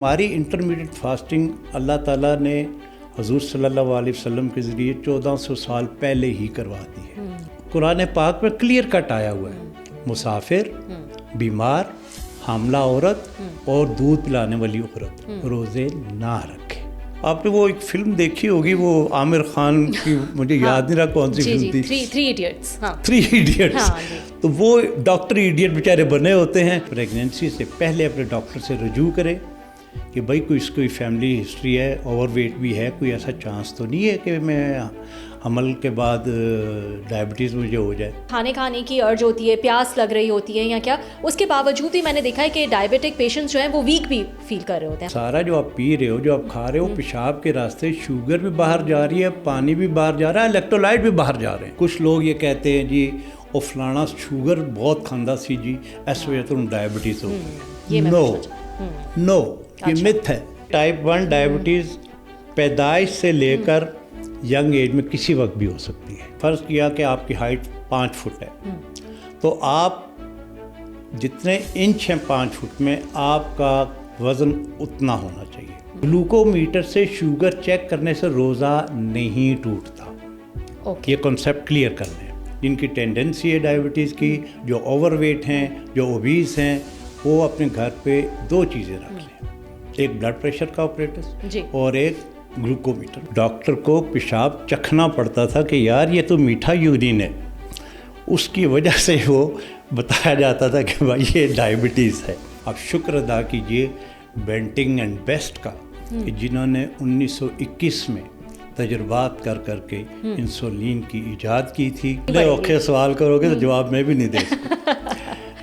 ہماری intermediate fasting اللہ تعالیٰ نے حضور صلی اللہ علیہ وسلم کے ذریعے 1400 سال پہلے ہی کروا دی ہے. قرآن پاک میں کلیئر کٹ آیا ہوا ہے, مسافر, بیمار, حاملہ عورت اور دودھ پلانے والی عورت روزے نہ رکھے. آپ نے وہ ایک فلم دیکھی ہوگی, وہ عامر خان کی, مجھے یاد نہیں رہا کون سی فلم تھی, تھری ایڈیٹس. تو وہ ڈاکٹر ایڈیٹ بیچارے بنے ہوتے ہیں. پریگنینسی سے پہلے اپنے ڈاکٹر سے رجوع کرے کہ بھائی کوئی فیملی ہسٹری ہے, اوور ویٹ بھی ہے, کوئی ایسا چانس تو نہیں ہے کہ میں حمل کے بعد ڈائبٹیز مجھے ہو جائے. کھانے کی ارج ہوتی ہے, پیاس لگ رہی ہوتی ہے یا کیا, اس کے باوجود بھی میں نے دیکھا ہے کہ ڈائبٹک پیشنٹس جو ہیں وہ ویک بھی فیل کر رہے ہوتے ہیں. سارا جو آپ پی رہے ہو, جو آپ کھا رہے ہو, پیشاب کے راستے شوگر بھی باہر جا رہی ہے, پانی بھی باہر جا رہا ہے, الیکٹرولائٹ بھی باہر جا رہے ہیں. کچھ لوگ یہ کہتے ہیں جی وہ فلانا شوگر بہت کھاندہ سی جی, اس وجہ سے ڈائبٹیز ہو گئی. نو, یہ متھ ہے. ٹائپ 1 ڈائبٹیز پیدائش سے لے کر ینگ ایج میں کسی وقت بھی ہو سکتی ہے. فرض کیا کہ آپ کی ہائٹ 5 فٹ ہے, تو آپ جتنے انچ ہیں 5 فٹ میں, آپ کا وزن اتنا ہونا چاہیے. گلوکومیٹر سے شوگر چیک کرنے سے روزہ نہیں ٹوٹتا. یہ کنسیپٹ کلیئر کر لیں. جن کی ٹینڈنسی ہے ڈائبٹیز کی, جو اوور ویٹ ہیں, جو اوبیز ہیں, وہ اپنے گھر پہ 2 چیزیں رکھ لیں, ایک بلڈ پریشر کا آپریٹس اور ایک گلوکومیٹر. ڈاکٹر کو پیشاب چکھنا پڑتا تھا کہ یار یہ تو میٹھا یورین ہے, اس کی وجہ سے وہ بتایا جاتا تھا کہ بھائی یہ ڈائبٹیز ہے. آپ شکر ادا کیجئے بینٹنگ اینڈ بیسٹ کا, کہ جنہوں نے 1921 میں تجربات کر کے انسولین کی ایجاد کی تھی. اوکھے سوال کرو گے تو جواب میں بھی نہیں دے سکتا.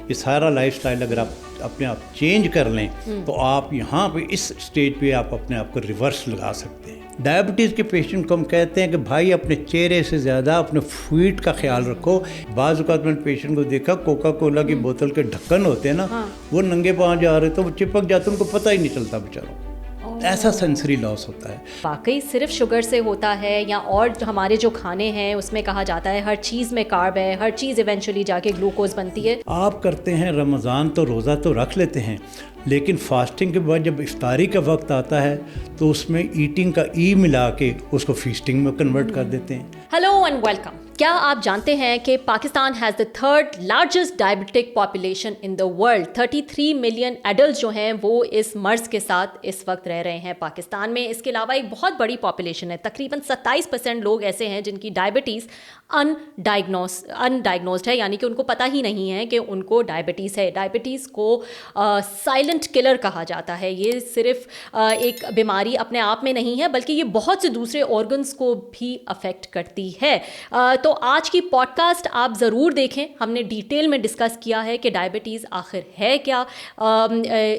یہ سارا لائف سٹائل اگر آپ اپنے آپ چینج کر لیں تو آپ یہاں پہ اس سٹیج پہ آپ اپنے آپ کو ریورس لگا سکتے ہیں. ڈائبٹیز کے پیشنٹ کو ہم کہتے ہیں کہ بھائی اپنے چہرے سے زیادہ اپنے فیٹ کا خیال رکھو. بعض اوقات میں نے پیشنٹ کو دیکھا, کوکا کولا کی بوتل کے ڈھکن ہوتے ہیں نا, وہ ننگے پاؤں جا رہے تو وہ چپک جاتے, ان کو پتہ ہی نہیں چلتا بیچاروں. ایسا سینسری لاس ہوتا ہے. واقعی صرف شوگر سے ہوتا ہے یا اور ہمارے جو کھانے ہیں اس میں کہا جاتا ہے ہر چیز میں کارب ہے, ہر چیز ایونچولی جا کے گلوکوز بنتی ہے. آپ کرتے ہیں رمضان تو روزہ تو رکھ لیتے ہیں, لیکن فاسٹنگ کے بعد جب افطاری کا وقت آتا ہے تو اس میں ایٹنگ کا ای ملا کے اس کو فیسٹنگ میں کنورٹ کر دیتے ہیں. Hello and welcome. کیا آپ جانتے ہیں کہ Pakistan has the 3rd largest diabetic population in the world. 33 million adult جو ہیں وہ اس مرض کے ساتھ اس وقت رہ رہے ہیں پاکستان میں. اس کے علاوہ ایک بہت بڑی پاپولیشن ہے, تقریباً 27% لوگ ایسے ہیں جن کی ڈائبٹیز انڈائگنوزڈ ہے, یعنی کہ ان کو پتہ ہی نہیں ہے کہ ان کو ڈائبٹیز ہے. ڈائبٹیز کو سائلنٹ کلر کہا جاتا ہے. یہ صرف ایک بیماری اپنے آپ میں نہیں ہے بلکہ یہ بہت سے دوسرے آرگنس کو بھی افیکٹ کرتی ہے. تو آج کی پوڈ کاسٹ آپ ضرور دیکھیں. ہم نے ڈیٹیل میں ڈسکس کیا ہے کہ ڈائبٹیز آخر ہے کیا,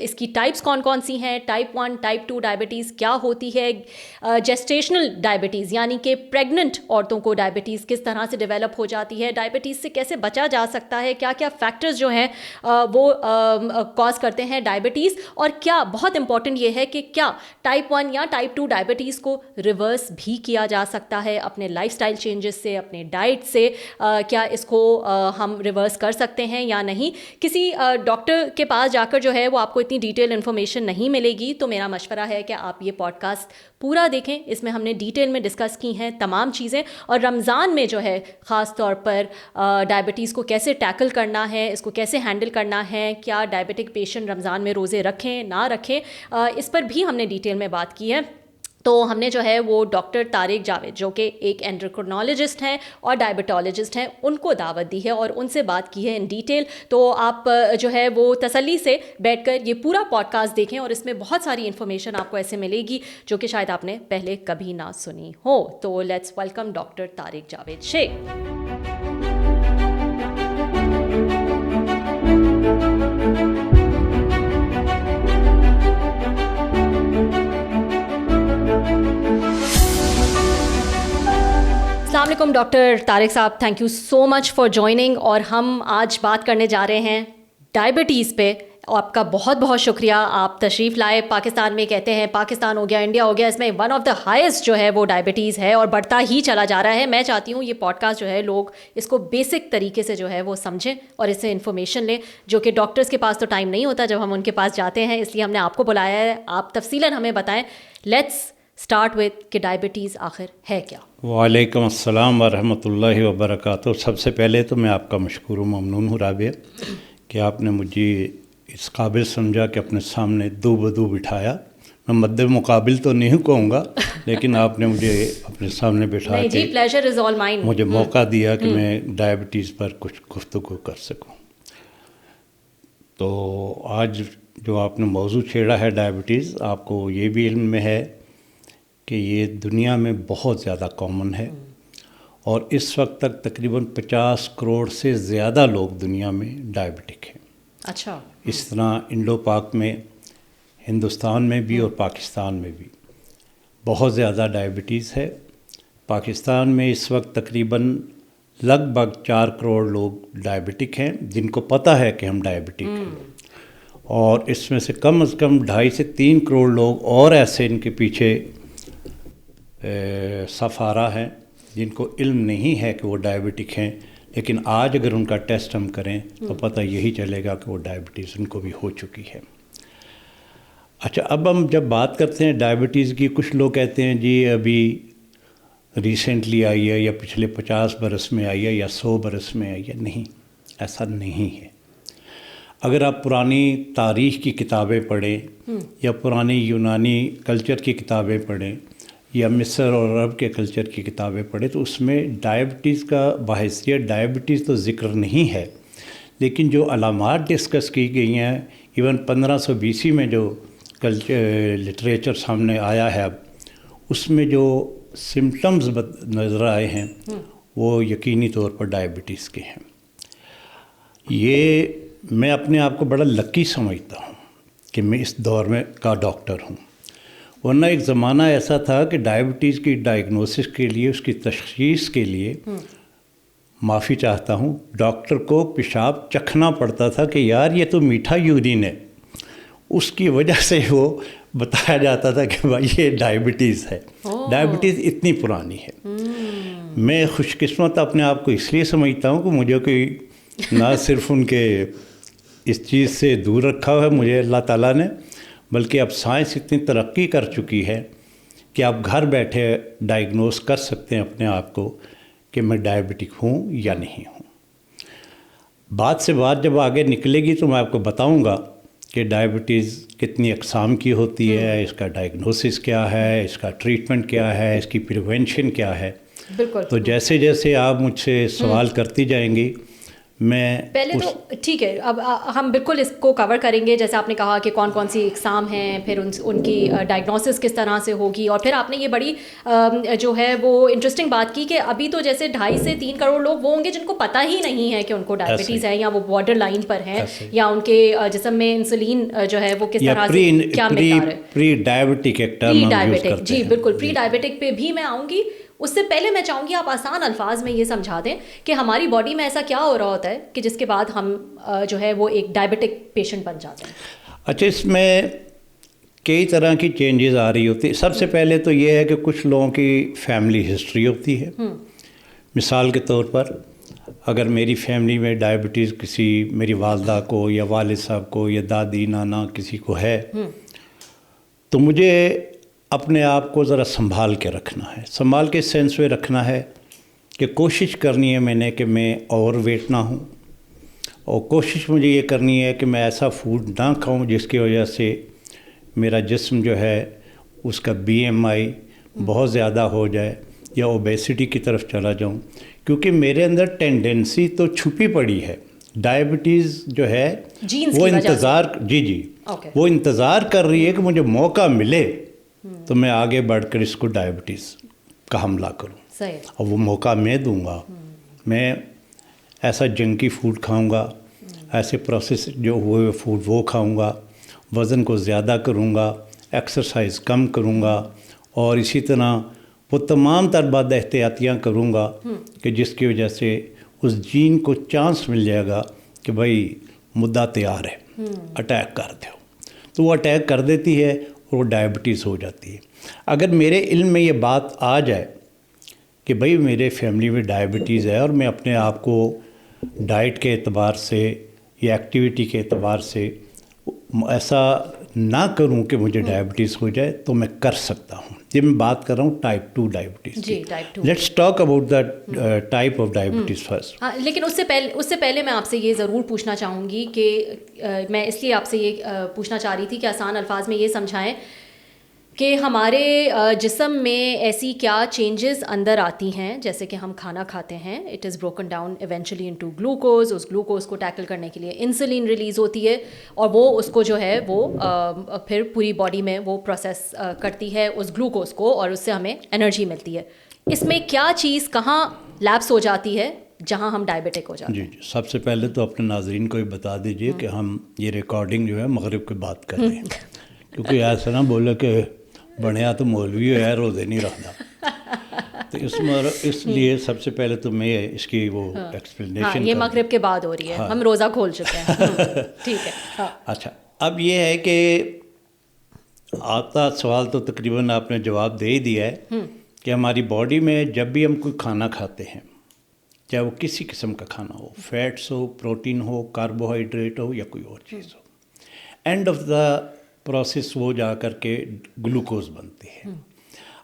اس کی ٹائپس کون کون سی ہیں, ٹائپ 1 ٹائپ 2 ڈائبٹیز کیا ہوتی ہے, جیسٹیشنل ڈائبٹیز یعنی کہ پریگننٹ عورتوں کو ڈائبٹیز کس طرح سے ڈیولپ ہو جاتی ہے, ڈائبٹیز سے کیسے بچا جا سکتا ہے, کیا کیا فیکٹرز جو ہیں وہ کاز کرتے ہیں ڈائبٹیز, اور کیا بہت امپورٹنٹ یہ ہے کہ کیا ٹائپ 1 یا ٹائپ 2 ڈائبٹیز کو ریورس بھی کیا جا سکتا ہے اپنے لائف سٹائل چینجز سے, اپنے ڈائٹ سے. کیا اس کو ہم ریورس کر سکتے ہیں یا نہیں. کسی ڈاکٹر کے پاس جا کر جو ہے وہ آپ کو اتنی ڈیٹیل انفارمیشن نہیں ملے گی, تو میرا مشورہ ہے کہ آپ یہ پوڈ کاسٹ پورا دیکھیں. اس میں ہم نے ڈیٹیل میں ڈسکس کی ہیں تمام چیزیں, اور رمضان میں جو ہے خاص طور پر ڈائبٹیز کو کیسے ٹیکل کرنا ہے, اس کو کیسے ہینڈل کرنا ہے, کیا ڈائبٹک پیشنٹ رمضان میں روزے رکھیں نہ رکھیں, اس پر بھی ہم نے ڈیٹیل میں بات کی ہے. تو ہم نے جو ہے وہ ڈاکٹر طارق جاوید جو کہ ایک اینڈوکرینالوجسٹ ہیں اور ڈائبٹالوجسٹ ہیں, ان کو دعوت دی ہے اور ان سے بات کی ہے ان ڈیٹیل. تو آپ جو ہے وہ تسلی سے بیٹھ کر یہ پورا پوڈ کاسٹ دیکھیں, اور اس میں بہت ساری انفارمیشن آپ کو ایسے ملے گی جو کہ شاید آپ نے پہلے کبھی نہ سنی ہو. تو let's welcome doctor Tariq Javed شیخ. السلام علیکم ڈاکٹر طارق صاحب, thank you so much for joining. اور ہم آج بات کرنے جا رہے ہیں ڈائبٹیز پہ. آپ کا بہت بہت شکریہ. آپ تشریف لائے پاکستان میں. کہتے ہیں پاکستان ہو گیا، انڈیا ہو گیا، اس میں ون آف دا ہائیسٹ جو ہے وہ ڈائبٹیز ہے اور بڑھتا ہی چلا جا رہا ہے. میں چاہتی ہوں یہ پوڈ کاسٹ جو ہے لوگ اس کو بیسک طریقے سے جو ہے وہ سمجھیں اور اس سے انفارمیشن لیں، جو کہ ڈاکٹرس کے پاس تو ٹائم نہیں ہوتا جب ہم ان کے پاس جاتے ہیں، اس لیے ہم نے آپ کو بلایا ہے. آپ تفصیلاً ہمیں بتائیں. لیٹس اسٹارٹ وتھ کہ ڈائبٹیز آخر ہے کیا. وعلیکم السلام ورحمۃ اللہ وبرکاتہ. سب سے پہلے تو میں آپ کا مشکور و ممنون ہوں رابعہ کہ آپ نے مجھے اس قابل سمجھا کہ اپنے سامنے دو بدو بٹھایا. میں مد مقابل تو نہیں کہوں گا، لیکن آپ نے مجھے اپنے سامنے بٹھا جی، پلیزر از آل مائن. مجھے موقع دیا کہ میں ڈائبٹیز پر کچھ گفتگو کر سکوں. تو آج جو آپ نے موضوع چھیڑا ہے ڈائبٹیز، آپ کو یہ بھی علم میں ہے کہ یہ دنیا میں بہت زیادہ کامن ہے اور اس وقت تک تقریباً 50 کروڑ سے زیادہ لوگ دنیا میں ڈائبٹک ہیں. اچھا. اس طرح انڈو پاک میں، ہندوستان میں بھی اور پاکستان میں بھی بہت زیادہ ڈائبٹیز ہے. پاکستان میں اس وقت تقریباً لگ بھگ 4 کروڑ لوگ ڈائبٹک ہیں جن کو پتہ ہے کہ ہم ڈائبٹک ہیں، اور اس میں سے کم از کم 2.5 سے 3 کروڑ لوگ اور ایسے ان کے پیچھے سفارہ ہیں جن کو علم نہیں ہے کہ وہ ڈائبٹک ہیں، لیکن آج اگر ان کا ٹیسٹ ہم کریں تو پتہ یہی چلے گا کہ وہ ڈائبٹیز ان کو بھی ہو چکی ہے. اچھا، اب ہم جب بات کرتے ہیں ڈائبٹیز کی، کچھ لوگ کہتے ہیں جی ابھی ریسنٹلی آئی ہے یا پچھلے 50 برس میں آئی ہے یا 100 برس میں آئی ہے. نہیں، ایسا نہیں ہے. اگر آپ پرانی تاریخ کی کتابیں پڑھیں یا پرانی یونانی کلچر کی کتابیں پڑھیں یا مصر اور عرب کے کلچر کی کتابیں پڑھیں تو اس میں ڈائبٹیز کا بحیثیت ڈائبٹیز تو ذکر نہیں ہے، لیکن جو علامات ڈسکس کی گئی ہیں ایون 1500 BC میں جو لٹریچر سامنے آیا ہے اب، اس میں جو سمٹمز نظر آئے ہیں وہ یقینی طور پر ڈائبٹیز کے ہیں. یہ میں اپنے آپ کو بڑا لکی سمجھتا ہوں کہ میں اس دور میں کا ڈاکٹر ہوں، ورنہ ایک زمانہ ایسا تھا کہ ڈائبٹیز کی ڈائگنوسس کے لیے، اس کی تشخیص کے لیے، معافی چاہتا ہوں، ڈاکٹر کو پیشاب چکھنا پڑتا تھا کہ یار یہ تو میٹھا یورین ہے. اس کی وجہ سے وہ بتایا جاتا تھا کہ بھائی یہ ڈائبٹیز ہے. ڈائبٹیز اتنی پرانی ہے. میں خوش قسمت اپنے آپ کو اس لیے سمجھتا ہوں کہ مجھے کوئی نہ صرف ان کے اس چیز سے دور رکھا ہوا ہے مجھے اللہ تعالیٰ نے، بلکہ اب سائنس اتنی ترقی کر چکی ہے کہ آپ گھر بیٹھے ڈائگنوز کر سکتے ہیں اپنے آپ کو کہ میں ڈائبٹک ہوں یا نہیں ہوں. بات سے بات جب آگے نکلے گی تو میں آپ کو بتاؤں گا کہ ڈائبٹیز کتنی اقسام کی ہوتی ہے، اس کا ڈائگنوسس کیا ہے، اس کا ٹریٹمنٹ کیا ہے، اس کی پریونشن کیا ہے. بالکل. تو جیسے جیسے آپ مجھ سے سوال کرتی جائیں گی میں پہلے تو ٹھیک ہے، اب ہم بالکل اس کو کور کریں گے. جیسے آپ نے کہا کہ کون کون سی اقسام ہیں، پھر ان کی ڈائگنوسس کس طرح سے ہوگی، اور پھر آپ نے یہ بڑی جو ہے وہ انٹرسٹنگ بات کی کہ ابھی تو جیسے 2.5 سے 3 کروڑ لوگ وہ ہوں گے جن کو پتہ ہی نہیں ہے کہ ان کو ڈائبٹیز ہے، یا وہ بارڈر لائن پر ہیں، یا ان کے جسم میں انسولین جو ہے وہ کس طرح سے کیا مقدار ہے. پری ڈائبٹک ایک ٹرم ہم یوز کرتے ہیں. جی بالکل، پری ڈائبٹک پہ بھی میں آؤں گی. اس سے پہلے میں چاہوں گی آپ آسان الفاظ میں یہ سمجھا دیں کہ ہماری باڈی میں ایسا کیا ہو رہا ہوتا ہے کہ جس کے بعد ہم جو ہے وہ ایک ڈائبٹک پیشنٹ بن جاتے ہیں. اچھا، اس میں کئی طرح کی چینجز آ رہی ہوتی. سب سے پہلے تو یہ ہے کہ کچھ لوگوں کی فیملی ہسٹری ہوتی ہے. مثال کے طور پر اگر میری فیملی میں ڈائبٹیز کسی میری والدہ کو یا والد صاحب کو یا دادی نانا کسی کو ہے تو مجھے اپنے آپ کو ذرا سنبھال کے رکھنا ہے. سنبھال کے سینس میں رکھنا ہے کہ کوشش کرنی ہے میں نے کہ میں اوور ویٹ نہ ہوں، اور کوشش مجھے یہ کرنی ہے کہ میں ایسا فوڈ نہ کھاؤں جس کی وجہ سے میرا جسم جو ہے اس کا BMI بہت زیادہ ہو جائے یا اوبیسٹی کی طرف چلا جاؤں، کیونکہ میرے اندر ٹینڈنسی تو چھپی پڑی ہے. ڈائبٹیز جو ہے وہ انتظار وہ انتظار کر رہی ہے کہ مجھے موقع ملے تو میں آگے بڑھ کر اس کو ڈائبٹیز کا حملہ کروں، اور وہ موقع میں دوں گا. میں ایسا جنکی فوڈ کھاؤں گا، ایسے پروسیس جو ہوئے فوڈ وہ کھاؤں گا، وزن کو زیادہ کروں گا، ایکسرسائز کم کروں گا، اور اسی طرح وہ تمام تر بد احتیاطیاں کروں گا کہ جس کی وجہ سے اس جین کو چانس مل جائے گا کہ بھائی مدعا تیار ہے. اٹیک کر دو، تو وہ اٹیک کر دیتی ہے اور وہ ڈائبٹیز ہو جاتی ہے۔ اگر میرے علم میں یہ بات آ جائے کہ بھئی میرے فیملی میں ڈائبٹیز ہے اور میں اپنے آپ کو ڈائٹ کے اعتبار سے یا ایکٹیویٹی کے اعتبار سے ایسا نہ کروں کہ مجھے ڈائبٹیز ہو جائے، تو میں کر سکتا ہوں۔ یہ میں بات کر رہا ہوں ٹائپ 2 ڈائبٹیز جی، type 2۔ Let's talk about the type of diabetes first. ہاں، لیکن اس سے پہلے میں آپ سے یہ ضرور پوچھنا چاہوں گی کہ میں اس لیے آپ سے یہ پوچھنا چاہ رہی تھی کہ آسان الفاظ میں یہ سمجھائیں کہ ہمارے جسم میں ایسی کیا چینجز اندر آتی ہیں جیسے کہ ہم کھانا کھاتے ہیں، it is broken down eventually into glucose, اس گلوکوز کو ٹیکل کرنے کے لیے انسولین ریلیز ہوتی ہے اور وہ اس کو جو ہے وہ پھر پوری باڈی میں وہ پروسیس کرتی ہے اس گلوکوز کو اور اس سے ہمیں انرجی ملتی ہے۔ اس میں کیا چیز کہاں لیپس ہو جاتی ہے جہاں ہم ڈائبیٹک ہو جاتے ہیں؟ جی، سب سے پہلے تو اپنے ناظرین کو یہ بتا دیجئے کہ ہم یہ ریکارڈنگ جو ہے مغرب کے بعد کر رہے ہیں، کیونکہ ایسا نہ بولے کہ بنیا تو مولوی ہے روزے نہیں رکھتا، تو اس لیے سب سے پہلے تو میں اس کی وہ ایکسپلینیشن، یہ مغرب کے بعد ہو رہی ہے، ہم روزہ کھول چکے ہیں، ٹھیک ہے۔ اچھا، اب یہ ہے کہ آتا سوال تو تقریباً آپ نے جواب دے ہی دیا ہے کہ ہماری باڈی میں جب بھی ہم کوئی کھانا کھاتے ہیں، چاہے وہ کسی قسم کا کھانا ہو، فیٹس ہو، پروٹین ہو، کاربوہائیڈریٹ ہو یا کوئی اور چیز ہو، اینڈ آف دا پروسیس وہ جا کر کے گلوکوز بنتی ہے۔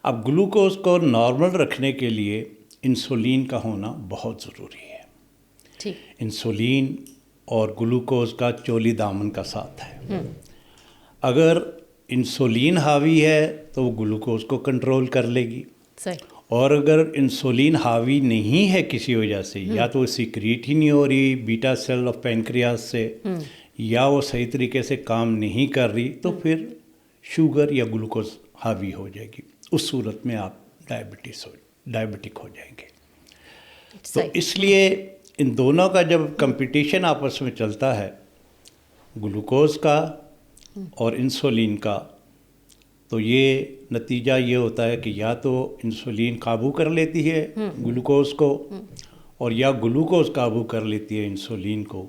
اب گلوکوز کو نارمل رکھنے کے لیے انسولین کا ہونا بہت ضروری ہے۔ انسولین اور گلوکوز کا چولی دامن کا ساتھ ہے۔ اگر انسولین حاوی ہے تو وہ گلوکوز کو کنٹرول کر لے گی، اور اگر انسولین حاوی نہیں ہے کسی وجہ سے، یا تو وہ سیکریٹ ہی نہیں ہو رہی بیٹا سیل آف پینکریاس سے، یا وہ صحیح طریقے سے کام نہیں کر رہی، تو پھر شوگر یا گلوکوز حاوی ہو جائے گی۔ اس صورت میں آپ ڈائبٹک ہو جائیں گے۔ تو اس لیے ان دونوں کا جب کمپٹیشن آپس میں چلتا ہے، گلوکوز کا اور انسولین کا، تو یہ نتیجہ یہ ہوتا ہے کہ یا تو انسولین قابو کر لیتی ہے گلوکوز کو، اور یا گلوکوز قابو کر لیتی ہے انسولین کو۔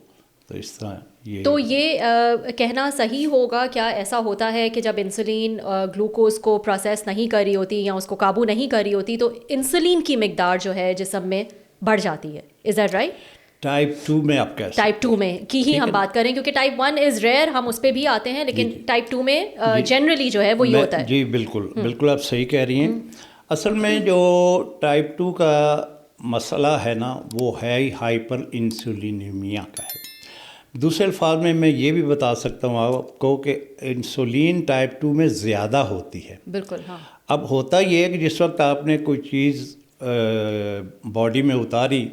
تو اس طرح یہ کہنا صحیح ہوگا کیا ایسا ہوتا ہے کہ جب انسولین گلوکوز کو پروسیس نہیں کر رہی ہوتی یا اس کو قابو نہیں کر رہی ہوتی تو انسولین کی مقدار جو ہے جسم میں بڑھ جاتی ہے؟ Is that right? ٹائپ 2 میں آپ کہہ سکتے ہیں، ٹائپ 2 میں کی ہی ہم بات کریں، کیونکہ ٹائپ 1 از ریئر، ہم اس پہ بھی آتے ہیں، لیکن ٹائپ 2 میں جنرلی جو ہے وہ یہ ہوتا ہے۔ جی بالکل آپ صحیح کہہ رہی ہیں۔ اصل میں جو ٹائپ 2 کا مسئلہ ہے نا، وہ ہے ہی ہائپر انسولینیمیا کا ہے۔ دوسرے الفاظ میں یہ بھی بتا سکتا ہوں آپ کو کہ انسولین ٹائپ 2 میں زیادہ ہوتی ہے۔ بالکل، ہاں۔ اب ہوتا یہ ہے کہ جس وقت آپ نے کوئی چیز باڈی میں اتاری،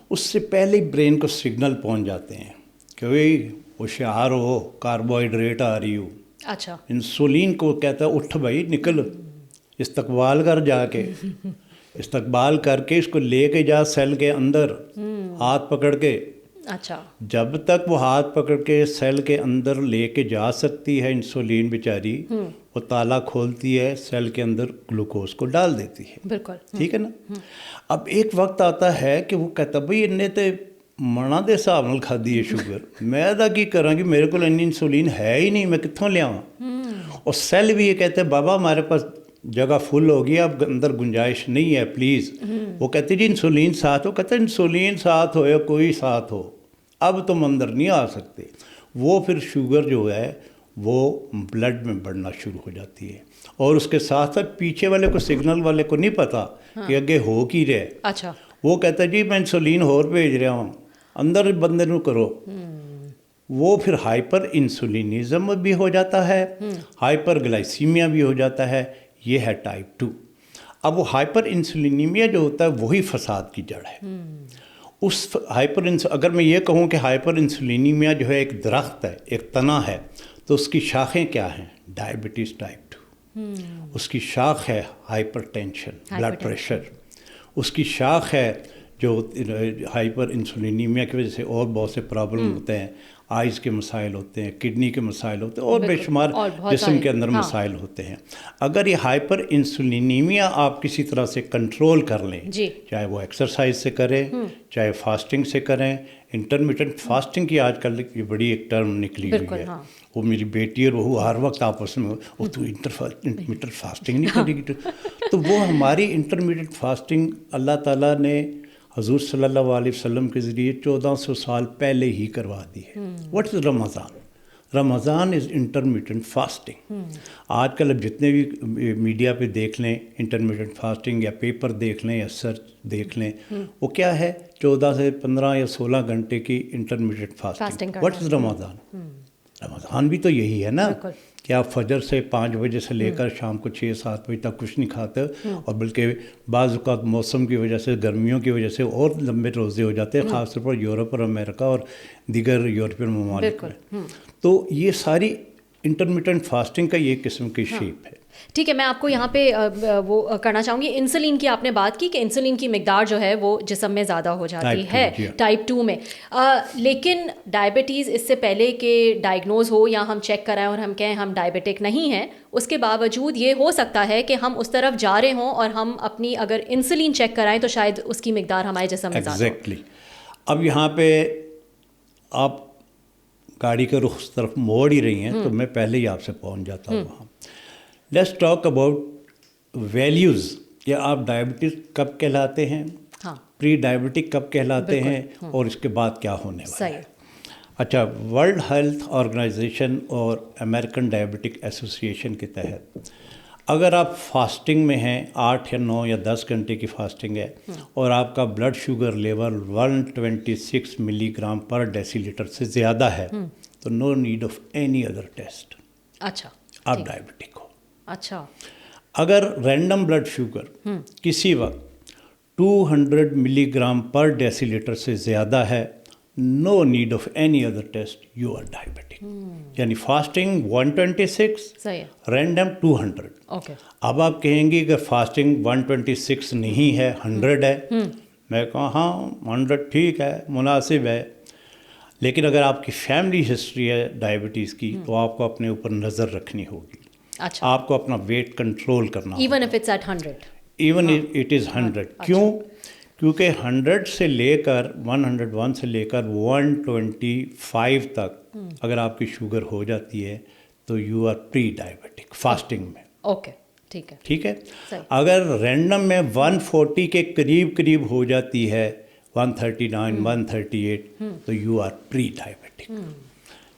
اس سے پہلے برین کو سگنل پہنچ جاتے ہیں کہ بھئی ہوشیار ہو، کاربوہائیڈریٹ آ رہی ہو۔ اچھا، انسولین کو کہتا ہے اٹھ بھائی نکل، استقبال کر، جا کے استقبال کر کے اس کو لے کے جا سیل کے اندر ہاتھ پکڑ کے۔ اچھا، جب تک وہ ہاتھ پکڑ کے سیل کے اندر لے کے جا سکتی ہے انسولین بیچاری، وہ تالا کھولتی ہے، سیل کے اندر گلوکوز کو ڈال دیتی ہے۔ بالکل، ٹھیک ہے نا؟ اب ایک وقت آتا ہے کہ وہ کہتا بھائی انہیں تو منا دے حساب نال کھادی ہے شوگر، میں ادا کی کراں گی، میرے کو انسولین ہے ہی نہیں، میں کتوں لیاواں؟ اور سیل بھی یہ کہتے ہیں بابا ہمارے پاس جگہ فل ہوگی، اب اندر گنجائش نہیں ہے، پلیز۔ وہ کہتے جی انسولین ساتھ ہو، کہتے انسولین ساتھ ہو یا کوئی ساتھ ہو، اب تم اندر نہیں آ سکتے۔ وہ پھر شوگر جو ہے وہ بلڈ میں بڑھنا شروع ہو جاتی ہے، اور اس کے ساتھ ساتھ پیچھے والے کو، سگنل والے کو نہیں پتا کہ اگے ہو کی رہے۔ اچھا، وہ کہتا ہے جی میں انسولین اور بھیج رہا ہوں، اندر بندے نو کرو۔ وہ پھر ہائپر انسولینزم بھی ہو جاتا ہے، ہائپر گلائسیمیا بھی ہو جاتا ہے۔ یہ ہے ٹائپ 2۔ اب وہ ہائپر انسولینیمیا جو ہوتا ہے وہی فساد کی جڑ ہے۔ اس اگر میں یہ کہوں کہ ہائپر انسولینیمیا جو ہے ایک درخت ہے، ایک تنا ہے، تو اس کی شاخیں کیا ہیں؟ Diabetes type 2۔ اس کی شاخ ہے ہائپر ٹینشن، بلڈ پریشر۔ اس کی شاخ ہے جو ہائپر انسولینیمیا کی وجہ سے اور بہت سے پرابلم ہوتے ہیں، آئز کے مسائل ہوتے ہیں، کڈنی کے مسائل ہوتے ہیں، اور بے شمار جسم کے اندر مسائل ہوتے ہیں. اگر یہ ہائپر انسولینیمیا آپ کسی طرح سے کنٹرول کر لیں، چاہے وہ ایکسرسائز سے کریں، چاہے فاسٹنگ سے کریں. انٹرمیٹنٹ فاسٹنگ کی آج کل یہ بڑی ایک ٹرم نکلی ہوئی ہے. وہ میری بیٹی اور وہ ہر وقت آپس میں وہ تو انٹرمیٹنٹ فاسٹنگ نہیں کرے گی. تو وہ ہماری انٹرمیٹنٹ فاسٹنگ اللہ تعالیٰ نے حضور صلی اللہ علیہ وسلم کے ذریعے 1400 سال پہلے ہی کروا دی ہے. What is Ramzan? Ramzan is intermittent fasting. آج کل اب جتنے بھی میڈیا پہ دیکھ لیں انٹرمیٹنٹ فاسٹنگ، یا پیپر دیکھ لیں یا سرچ دیکھ لیں، وہ کیا ہے؟ 14 سے 15 یا 16 گھنٹے کی انٹرمیٹنٹ فاسٹنگ. واٹ از رمضان؟ رمضان بھی تو یہی ہے نا کہ آپ فجر سے 5 بجے سے لے کر شام کو 6-7 بجے تک کچھ نہیں کھاتے، اور بلکہ بعض اوقات موسم کی وجہ سے، گرمیوں کی وجہ سے اور لمبے روزے ہو جاتے ہیں، خاص طور پر یورپ اور امریکہ اور دیگر یورپین ممالک میں. تو یہ ساری انٹرمیٹنٹ فاسٹنگ کا یہ قسم کی شیپ ہے. ٹھیک ہے، میں آپ کو یہاں پہ وہ کرنا چاہوں گی. انسولین کی آپ نے بات کی کہ انسولین کی مقدار جو ہے وہ جسم میں زیادہ ہو جاتی ہے ٹائپ 2 میں، لیکن ڈائبٹیز اس سے پہلے کہ ڈائگنوز ہو یا ہم چیک کرائیں اور ہم کہیں ہم ڈائبٹک نہیں ہیں، اس کے باوجود یہ ہو سکتا ہے کہ ہم اس طرف جا رہے ہوں اور ہم اپنی اگر انسولین چیک کرائیں تو شاید اس کی مقدار ہمارے جسم میں زیادہ ہو. اب یہاں پہ آپ گاڑی کا رخ اس طرف موڑ ہی رہی ہیں تو میں پہلے ہی آپ سے پہنچ جاتا ہوں وہاں. لیٹس ٹاک اباؤٹ ویلیوز، کہ آپ ڈائبٹیز کب کہلاتے ہیں، پری ڈائبٹک کب کہلاتے ہیں، اور اس کے بعد کیا ہونے والا ہے. اچھا، ورلڈ ہیلتھ آرگنائزیشن اور امریکن ڈائبٹک ایسوسی ایشن کے تحت اگر آپ فاسٹنگ میں ہیں، 8 یا 9 یا 10 گھنٹے کی فاسٹنگ ہے، اور آپ کا بلڈ شوگر لیول 126 ملی گرام پر ڈیسی لیٹر سے زیادہ ہے، تو نو need of any other test. اچھا، آپ ڈائبٹک ہو. اچھا، اگر رینڈم بلڈ شوگر کسی وقت 200 ملی گرام پر ڈیسی لیٹر سے زیادہ ہے، no need of any other test, you are diabetic. یعنی فاسٹنگ 126، رینڈم 200. اب آپ کہیں گے کہ فاسٹنگ 126 نہیں ہے، 100 ہے. میں کہا ہاں 100 ٹھیک ہے، مناسب ہے. لیکن اگر آپ کی فیملی ہسٹری ہے ڈائبٹیز کی تو آپ کو اپنے اوپر نظر رکھنی ہوگی. آپ کو اپنا ویٹ کنٹرول کرنا ہوگا. Even if it's at 100. Even it is 100. کیوں؟ کیونکہ 100 سے لے کر 101 سے لے کر 125 تک اگر آپ کی شوگر ہو جاتی ہے تو you are pre diabetic fasting میں. اوکے، ٹھیک ہے. اگر رینڈم میں 140 کے قریب ہو جاتی ہے، 139 138، تو یو آر پری ڈائبٹک.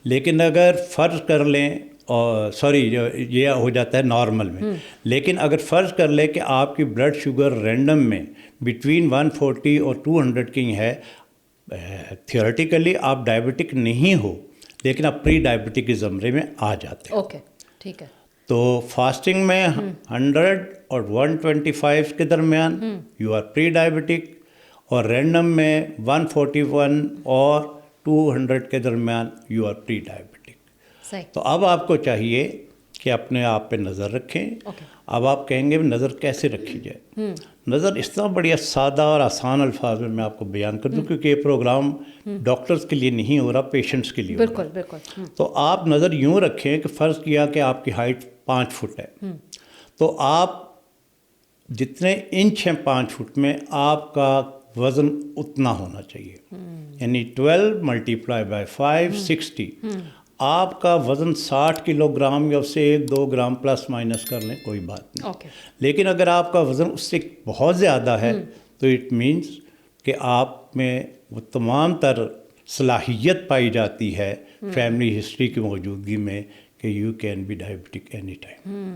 لیکن اگر فرض کر لیں، یہ ہو جاتا ہے نارمل میں، لیکن اگر فرض کر لیں کہ آپ کی بلڈ شوگر رینڈم میں بٹوین 140 اور 200 کی ہے، تھیوریٹیکلی آپ ڈائبٹک نہیں ہو، لیکن آپ پری ڈائبٹک کے زمرے میں آ جاتے ہیں. اوکے، ٹھیک ہے. تو فاسٹنگ میں 100 اور 125 کے درمیان یو آر پری ڈائبٹک، اور رینڈم میں 141 اور 200 کے درمیان یو آر پری ڈائبٹک. تو اب آپ کو چاہیے کہ اپنے آپ پہ نظر رکھیں. اب آپ کہیں گے نظر کیسے رکھی جائے؟ نظر اس طرح بڑی سادہ اور آسان الفاظ میں آپ کو بیان کر دوں، کیونکہ یہ پروگرام ڈاکٹرز کے لیے نہیں ہو رہا، پیشنٹس کے لیے. بالکل. تو آپ نظر یوں رکھیں کہ فرض کیا کہ آپ کی ہائٹ 5 فٹ ہے، تو آپ جتنے انچ ہیں 5 فٹ میں، آپ کا وزن اتنا ہونا چاہیے. یعنی 12 ملٹیپلائی بائی 5 60. آپ کا وزن 60 کلو گرام یا اس سے 1-2 گرام پلس مائنس کر لیں، کوئی بات نہیں. لیکن اگر آپ کا وزن اس سے بہت زیادہ ہے تو اٹ مینس کہ آپ میں وہ تمام تر صلاحیت پائی جاتی ہے فیملی ہسٹری کی موجودگی میں کہ you can be diabetic any time.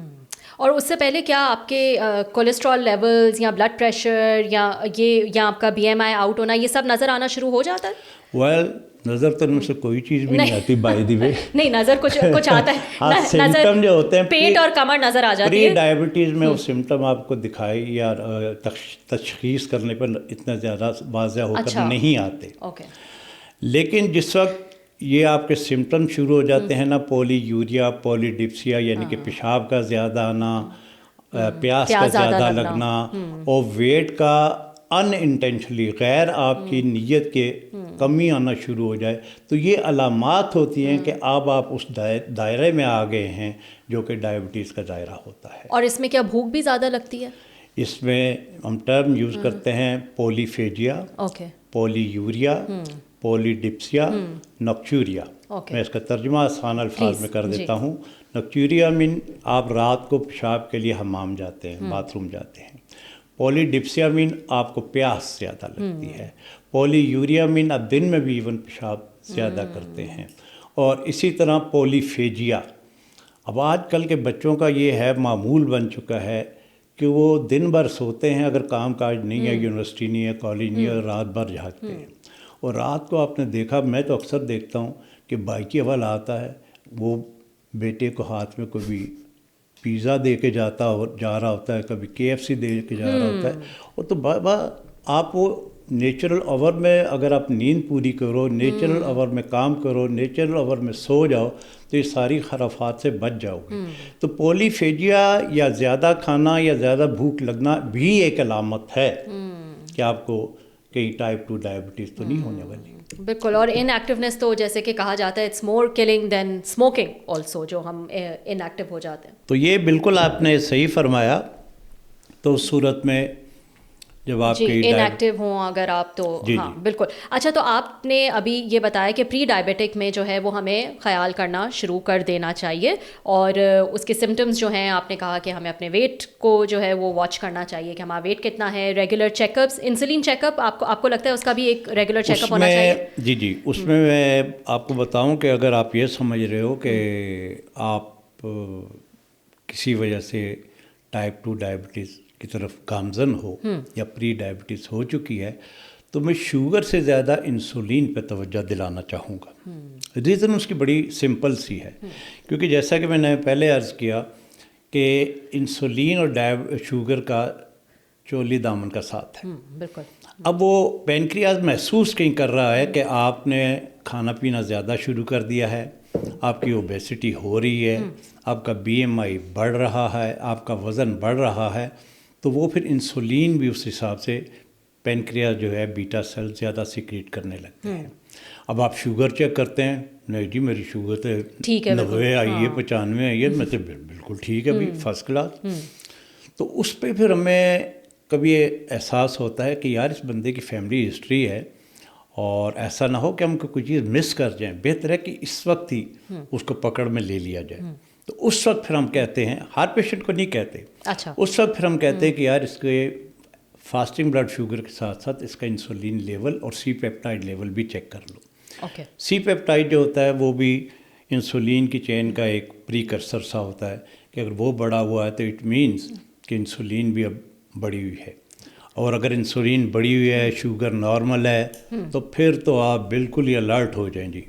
اور اس سے پہلے کیا آپ کے کولیسٹرول لیولز یا بلڈ پریشر یا آپ کا BMI آؤٹ ہونا، یہ سب نظر آنا شروع ہو جاتا ہے؟ ویل، نظر تو ان سے کوئی چیز بھی نہیں آتی بائی دی وے. نہیں، نظر کچھ آتا ہے. سمٹم جو ہوتے ہیں پیٹ اور کمر نظر آ جاتی ہے. پری ڈائبٹیز میں وہ سمٹم آپ کو دکھائی یا تشخیص کرنے پر اتنا زیادہ واضح ہو کر نہیں آتے. لیکن جس وقت یہ آپ کے سمٹم شروع ہو جاتے ہیں نا، پولی یوریا، پولی ڈپسیا، یعنی کہ پیشاب کا زیادہ آنا، پیاس کا زیادہ لگنا، اور ویٹ کا ان انٹینشنلی غیر آپ کی نیت کے کمی آنا شروع ہو جائے تو یہ علامات ہوتی ہیں کہ اب آپ اس دائرے میں آ گئے ہیں جو کہ ڈائبٹیز کا دائرہ ہوتا ہے. اور اس میں کیا بھوک بھی زیادہ لگتی ہے؟ اس میں ہم ٹرم یوز کرتے ہیں پولی فیجیا، پولی یوریا، پولی ڈپسیا، نکچوریا. میں اس کا ترجمہ آسان الفاظ میں کر دیتا ہوں. نکچوریا مین آپ رات کو پیشاب کے لیے حمام جاتے ہیں، باتھ روم جاتے ہیں. پولی ڈپسیا مین آپ کو پیاس زیادہ لگتی ہے. پولی یوریا مین آپ دن میں بھی ایون پیشاب زیادہ کرتے ہیں. اور اسی طرح پولی فیجیا، اب آج کل کے بچوں کا یہ ہے معمول بن چکا ہے کہ وہ دن بھر سوتے ہیں، اگر کام کاج نہیں ہے، یونیورسٹی نہیں ہے، کالج نہیں ہے، رات بھر جاگتے ہیں. اور رات کو آپ نے دیکھا، میں تو اکثر دیکھتا ہوں کہ بائکی والا آتا ہے، وہ بیٹے کو ہاتھ میں کبھی پیزا دے کے جا رہا ہوتا ہے، کبھی KFC دے کے جا رہا ہوتا ہے. اور تو بابا آپ وہ نیچرل آور میں اگر آپ نیند پوری کرو، نیچرل آور میں کام کرو، نیچرل آور میں سو جاؤ تو یہ ساری خرافات سے بچ جاؤ گے. تو پولی فیجیا یا زیادہ کھانا یا زیادہ بھوک لگنا بھی ایک علامت ہے کہ آپ کو کہیں ٹائپ 2 ڈائبٹیز تو نہیں ہونے والی. بالکل. اور ان ایکٹیونیس تو جیسے کہ کہا جاتا ہے it's more killing than smoking also, جو ہم ان ایکٹیو ہو جاتے ہیں. تو یہ بالکل آپ نے صحیح فرمایا. تو اس صورت میں جب آپ ان ایکٹیو ہوں اگر آپ تو ہاں بالکل. اچھا، تو آپ نے ابھی یہ بتایا کہ پری ڈائبیٹک میں جو ہے وہ ہمیں خیال کرنا شروع کر دینا چاہیے، اور اس کے سمٹمز جو ہیں آپ نے کہا کہ ہمیں اپنے ویٹ کو جو ہے وہ واچ کرنا چاہیے کہ ہمارا ویٹ کتنا ہے. Regular check ups, insulin check up آپ کو لگتا ہے اس کا بھی ایک ریگولر چیک اپ ہونا چاہیے؟ جی اس میں آپ کو بتاؤں کہ اگر آپ یہ سمجھ رہے ہو کہ آپ کسی وجہ سے ٹائپ 2 ڈائبٹیز کی طرف گامزن ہو یا پری ڈائبٹیز ہو چکی ہے، تو میں شوگر سے زیادہ انسولین پہ توجہ دلانا چاہوں گا. ریزن اس کی بڑی سمپل سی ہے، کیونکہ جیسا کہ میں نے پہلے عرض کیا کہ انسولین اور شوگر کا چولی دامن کا ساتھ ہے. بالکل. اب وہ پینکریاز محسوس کہیں کر رہا ہے کہ آپ نے کھانا پینا زیادہ شروع کر دیا ہے، آپ کی اوبیسٹی ہو رہی ہے، آپ کا BMI بڑھ رہا ہے، آپ کا وزن بڑھ رہا ہے. تو وہ پھر انسولین بھی اس حساب سے پینکریاز جو ہے بیٹا سیل زیادہ سیکریٹ کرنے لگتے ہیں. اب آپ شوگر چیک کرتے ہیں، نہیں جی میری شوگر تو 90 آئی ہے، 95 آئی ہے، میں تو بالکل ٹھیک ہے بھی، فرسٹ کلاس. تو اس پہ پھر ہمیں کبھی احساس ہوتا ہے کہ یار اس بندے کی فیملی ہسٹری ہے، اور ایسا نہ ہو کہ ہم کوئی چیز مس کر جائیں. بہتر ہے کہ اس وقت ہی اس کو پکڑ میں لے لیا جائے. تو اس وقت پھر ہم کہتے ہیں، ہر پیشنٹ کو نہیں کہتے، اچھا، اس وقت پھر ہم کہتے ہیں کہ یار اس کے فاسٹنگ بلڈ شوگر کے ساتھ ساتھ اس کا انسولین لیول اور سی پیپٹائڈ لیول بھی چیک کر لو. سی پیپٹائڈ جو ہوتا ہے وہ بھی انسولین کی چین کا ایک پریکرسر سا ہوتا ہے کہ اگر وہ بڑا ہوا ہے تو اٹ مینس کہ انسولین بھی اب بڑی ہوئی ہے. اور اگر انسولین بڑی ہوئی ہے، شوگر نارمل ہے، تو پھر تو آپ بالکل ہی الرٹ ہو جائیں جی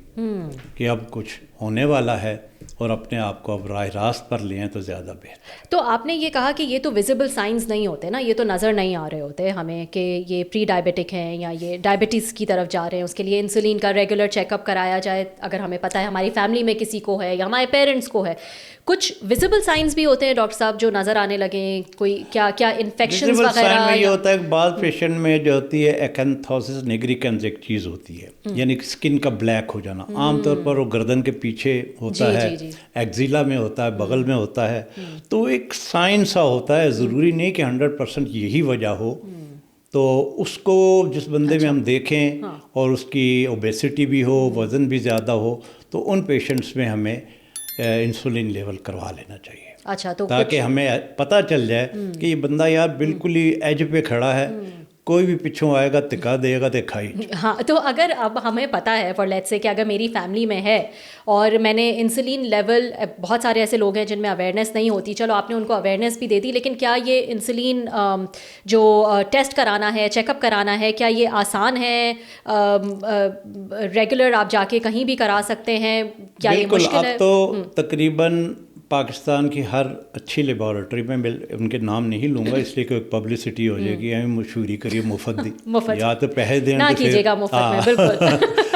کہ اب کچھ ہونے والا ہے، اور اپنے آپ کو اب راہ راست پر لیں تو زیادہ بہتر. تو آپ نے یہ کہا کہ یہ تو ویزیبل سائنز نہیں ہوتے نا، یہ تو نظر نہیں آ رہے ہوتے ہمیں کہ یہ پری ڈائبیٹک ہیں یا یہ ڈائبٹیز کی طرف جا رہے ہیں. اس کے لیے انسولین کا ریگولر چیک اپ کرایا جائے اگر ہمیں پتہ ہے ہماری فیملی میں کسی کو ہے یا ہمارے پیرنٹس کو ہے. کچھ ویزیبل سائنز بھی ہوتے ہیں ڈاکٹر صاحب جو نظر آنے لگیں، کوئی کیا انفیکشنز وغیرہ؟ یہ ہوتا ہے کہ بعض پیشنٹ میں جو ہوتی ہے ایکنتھوسس نیگریکنز ایک چیز ہوتی ہے، یعنی اسکن کا بلیک ہو جانا. عام طور پر وہ گردن کے پیچھے ہوتا ہے، ایگزیلا میں ہوتا ہے، بغل میں ہوتا ہے. تو ایک سائن سا ہوتا ہے، ضروری نہیں کہ 100% یہی وجہ ہو. تو اس کو جس بندے میں ہم دیکھیں اور اس کی اوبیسٹی بھی ہو، وزن بھی زیادہ ہو، تو ان پیشنٹس میں ہمیں انسولین لیول کروا لینا چاہیے. اچھا، تو تاکہ ہمیں پتہ چل جائے کہ یہ بندہ یار بالکل ہی ایج پہ کھڑا ہے، کوئی بھی پچھوں آئے گا تکا دے گا تو کھائی. ہاں، تو اگر اب ہمیں پتہ ہے فار لیٹس سے کہ اگر میری فیملی میں ہے اور میں نے انسولین لیول، بہت سارے ایسے لوگ ہیں جن میں اویئرنیس نہیں ہوتی، چلو آپ نے ان کو اویئرنیس بھی دے دی، لیکن کیا یہ انسولین جو ٹیسٹ کرانا ہے، چیک اپ کرانا ہے، کیا یہ آسان ہے؟ ریگولر آپ جا کے کہیں بھی کرا سکتے ہیں؟ کیا یہ مشکل ہے؟ اب تو تقریباً پاکستان کی ہر اچھی لیبارٹری میں، ان کے نام نہیں لوں گا اس لیے کہ ایک پبلسٹی ہو جائے گی، ہمیں مشہوری کریے مفت دی، یا تو پیسے دیں نہ کیجیے گا مفت میں. بالکل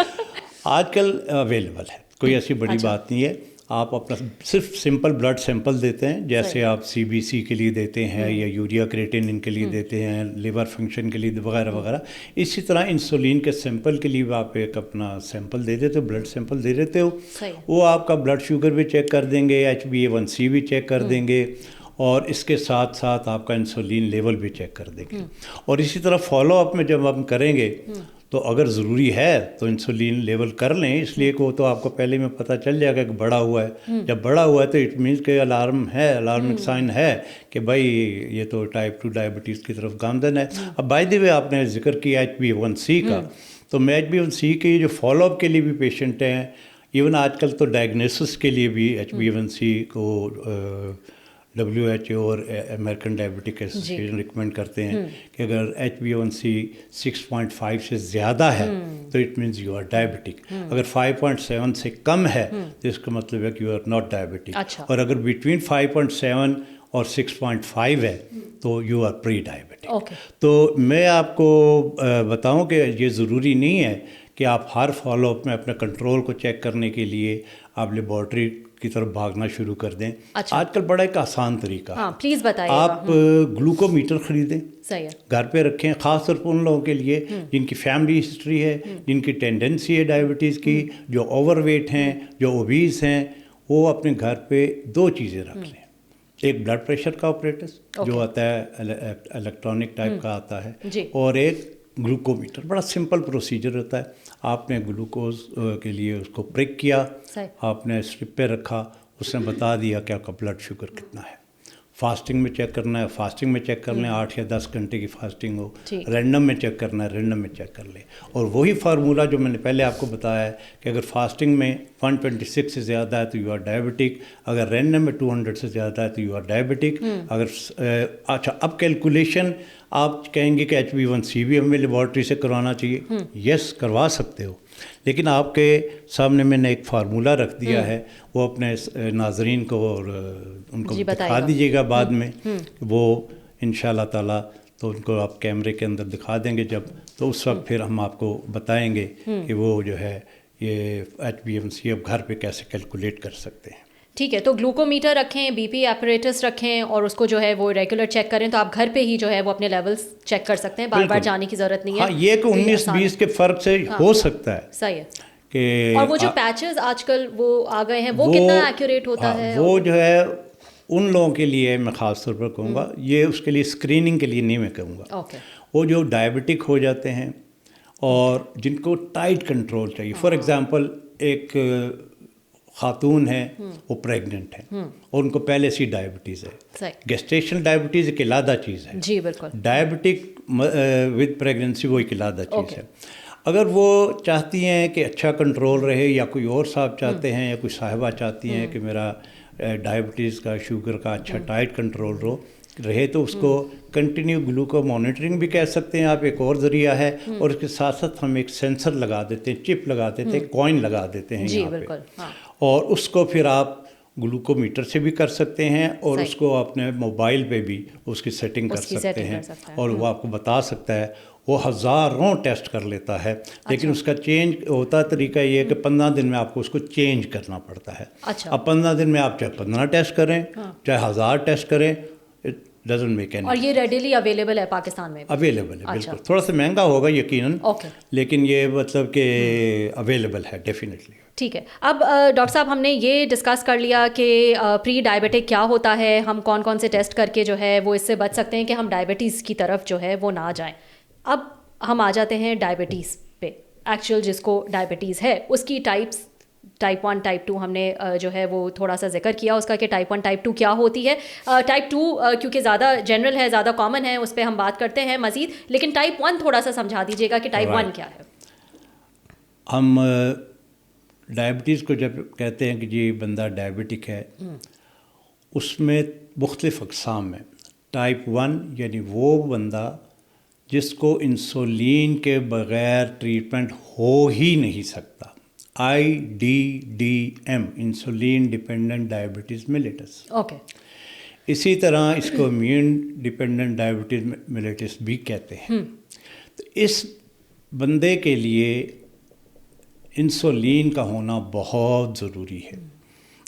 آج کل اویلیبل ہے، کوئی ایسی بڑی بات نہیں ہے. آپ اپنا صرف سمپل بلڈ سیمپل دیتے ہیں، جیسے آپ CBC کے لیے دیتے ہیں یا یوریا کریٹینن کے لیے دیتے ہیں، لیور فنکشن کے لیے وغیرہ وغیرہ، اسی طرح انسولین کے سیمپل کے لیے آپ ایک اپنا سیمپل دے دیتے ہو، بلڈ سیمپل دے دیتے ہو، وہ آپ کا بلڈ شوگر بھی چیک کر دیں گے، HbA1c بھی چیک کر دیں گے، اور اس کے ساتھ ساتھ آپ کا انسولین لیول بھی چیک کر دیں گے. اور اسی طرح فالو اپ میں جب ہم کریں گے تو اگر ضروری ہے تو انسولین لیول کر لیں، اس لیے کہ وہ تو آپ کو پہلے میں پتہ چل جائے گا کہ بڑا ہوا ہے. جب بڑا ہوا ہے تو اٹ مینس کہ الارمک سائن ہے کہ بھائی یہ تو ٹائپ 2 ڈائبٹیز کی طرف گامزن ہے. اب بائی دی وے آپ نے ذکر کیا HbA1c کا، تو میں HbA1c کے جو فالو اپ کے لیے بھی پیشنٹ ہیں، ایون آج کل تو ڈائگنوسس کے لیے بھی HbA1c کو WHO اور امریکن ڈائبٹک ایسوسیشن ریکمینڈ کرتے ہیں کہ اگر HbA1c 6.5 سے زیادہ ہے تو it means you are diabetic. اگر 5.7 سے کم ہے تو اس کا مطلب ہے کہ یو آر ناٹ ڈائبٹک. اور اگر بٹوین 5.7 اور 6.5 ہے تو یو آر پری ڈائبٹک. تو میں آپ کو بتاؤں کہ یہ ضروری نہیں ہے کہ آپ ہر فالو اپ میں اپنے کنٹرول کو چیک کرنے کے لیے آپ لیبارٹری کی طرف بھاگنا شروع کر دیں. آج کل بڑا ایک آسان طریقہ ہے، پلیز بتائیے. آپ گلوکو میٹر خریدیں، گھر پہ رکھیں، خاص طور پر ان لوگوں کے لیے جن کی فیملی ہسٹری ہے، جن کی ٹینڈنسی ہے ڈائبٹیز کی، جو اوور ویٹ ہیں، جو اوبیز ہیں، وہ اپنے گھر پہ 2 چیزیں رکھ لیں. ایک بلڈ پریشر کا آپریٹس جو آتا ہے الیکٹرانک ٹائپ کا آتا ہے، اور ایک گلوکو میٹر. بڑا سمپل پروسیجر ہوتا ہے. آپ نے گلوکوز کے لیے اس کو پرک کیا، آپ نے اسٹرپ پہ رکھا، اس نے بتا دیا کہ آپ کا بلڈ شوگر کتنا ہے. فاسٹنگ میں چیک کرنا ہے، فاسٹنگ میں چیک کر لیں، 8 یا 10 گھنٹے کی فاسٹنگ ہو. رینڈم میں چیک کرنا ہے، رینڈم میں چیک کر لیں. اور وہی فارمولہ جو میں نے پہلے آپ کو بتایا ہے کہ اگر فاسٹنگ میں 126 سے زیادہ ہے تو یو آر ڈائبٹک، اگر رینڈم میں 200 سے زیادہ ہے تو یو آر ڈائبٹک. اگر اچھا اب کیلکولیشن آپ کہیں گے کہ HbA1c بھی ہمیں لیبارٹری سے کروانا چاہیے. یس کروا سکتے ہو، لیکن آپ کے سامنے میں نے ایک فارمولہ رکھ دیا ہے، وہ اپنے ناظرین کو اور ان کو دکھا دیجیے گا بعد میں. وہ انشاءاللہ تعالیٰ تو ان کو آپ کیمرے کے اندر دکھا دیں گے جب، تو اس وقت پھر ہم آپ کو بتائیں گے کہ وہ جو ہے یہ HbA1c اب گھر پہ کیسے کیلکولیٹ کر سکتے ہیں. ٹھیک ہے، تو گلوکو میٹر رکھیں، BP ایپریٹس رکھیں، اور اس کو جو ہے وہ ریگولر چیک کریں، تو آپ گھر پہ ہی جو ہے وہ اپنے لیولز چیک کر سکتے ہیں، بار بار جانے کی ضرورت نہیں ہے. ہاں، یہ کہ 19-20 کے فرق سے ہو سکتا ہے. صحیح ہے. کہ اور وہ جو پیچز آج کل وہ آ گئے ہیں، وہ کتنا ایکوریٹ ہوتا ہے؟ وہ جو ہے ان لوگوں کے لیے میں خاص طور پر کہوں گا، یہ اس کے لیے اسکریننگ کے لیے نہیں میں کہوں گا. وہ جو ڈائبٹک ہو جاتے ہیں اور جن کو ٹائٹ کنٹرول چاہیے، فار ایگزامپل ایک خاتون ہے، وہ پریگننٹ ہے اور ان کو پہلے سے ڈائبٹیز ہے. گیسٹیشن ڈائبٹیز ایک علیحدہ چیز ہے. جی بالکل. ڈائبٹک ود پریگننسی وہ ایک علیحدہ چیز ہے. اگر وہ چاہتی ہیں کہ اچھا کنٹرول رہے، یا کوئی اور صاحب چاہتے ہیں، یا کوئی صاحبہ چاہتی ہیں کہ میرا ڈائبٹیز کا، شوگر کا اچھا ٹائٹ کنٹرول رہے، تو اس کو کنٹینیو گلوکو مانیٹرنگ بھی کہہ سکتے ہیں آپ، ایک اور ذریعہ ہے. اور اس کے ساتھ ساتھ ہم ایک سینسر لگا دیتے ہیں، چپ لگا دیتے ہیں، کوائن لگا دیتے ہیں یہاں پہ، اور اس کو پھر آپ گلوکو میٹر سے بھی کر سکتے ہیں، اور اس کو اپنے موبائل پہ بھی اس کی سیٹنگ کر سکتے ہیں، اور وہ آپ کو بتا سکتا ہے. وہ ہزاروں ٹیسٹ کر لیتا ہے، لیکن اس کا چینج ہوتا طریقہ یہ ہے کہ 15 دن میں آپ کو اس کو چینج کرنا پڑتا ہے. اب 15 دن میں آپ چاہے 15 ٹیسٹ کریں، چاہے 1000 ٹیسٹ کریں، ڈزنٹ میک اینی. اور یہ ریڈیلی اویلیبل ہے پاکستان میں؟ اویلیبل ہے، بالکل. تھوڑا سا مہنگا ہوگا یقیناً، لیکن یہ مطلب کہ اویلیبل ہے ڈیفینیٹلی. ٹھیک ہے. اب ڈاکٹر صاحب ہم نے یہ ڈسکس کر لیا کہ پری ڈائبٹک کیا ہوتا ہے، ہم کون کون سے ٹیسٹ کر کے جو ہے وہ اس سے بچ سکتے ہیں کہ ہم ڈائبٹیز کی طرف جو ہے وہ نہ جائیں. اب ہم آ جاتے ہیں ڈائبٹیز پہ. ایکچوئل جس کو ڈائبٹیز ہے اس کی ٹائپس، ٹائپ 1 ٹائپ 2 ہم نے جو ہے وہ تھوڑا سا ذکر کیا اس کا کہ ٹائپ 1 ٹائپ 2 کیا ہوتی ہے. ٹائپ 2 کیونکہ زیادہ جنرل ہے، زیادہ کامن ہے، اس پہ ہم بات کرتے ہیں مزید، لیکن ٹائپ 1 تھوڑا سا سمجھا دیجیے گا کہ ٹائپ 1 کیا ہے. ہم ڈائبٹیز کو جب کہتے ہیں کہ جی بندہ ڈائبٹک ہے، اس میں مختلف اقسام ہیں. ٹائپ 1 یعنی وہ بندہ جس کو انسولین کے بغیر ٹریٹمنٹ ہو ہی نہیں سکتا. IDDM insulin dependent diabetes mellitus. اسی طرح اس کو امیون ڈیپینڈنٹ ڈائبٹیز میلیٹس بھی کہتے ہیں. تو اس بندے کے لیے انسولین کا ہونا بہت ضروری ہے.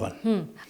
1।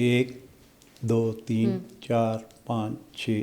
1 2 3 4 5 6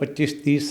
25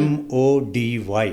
MODY,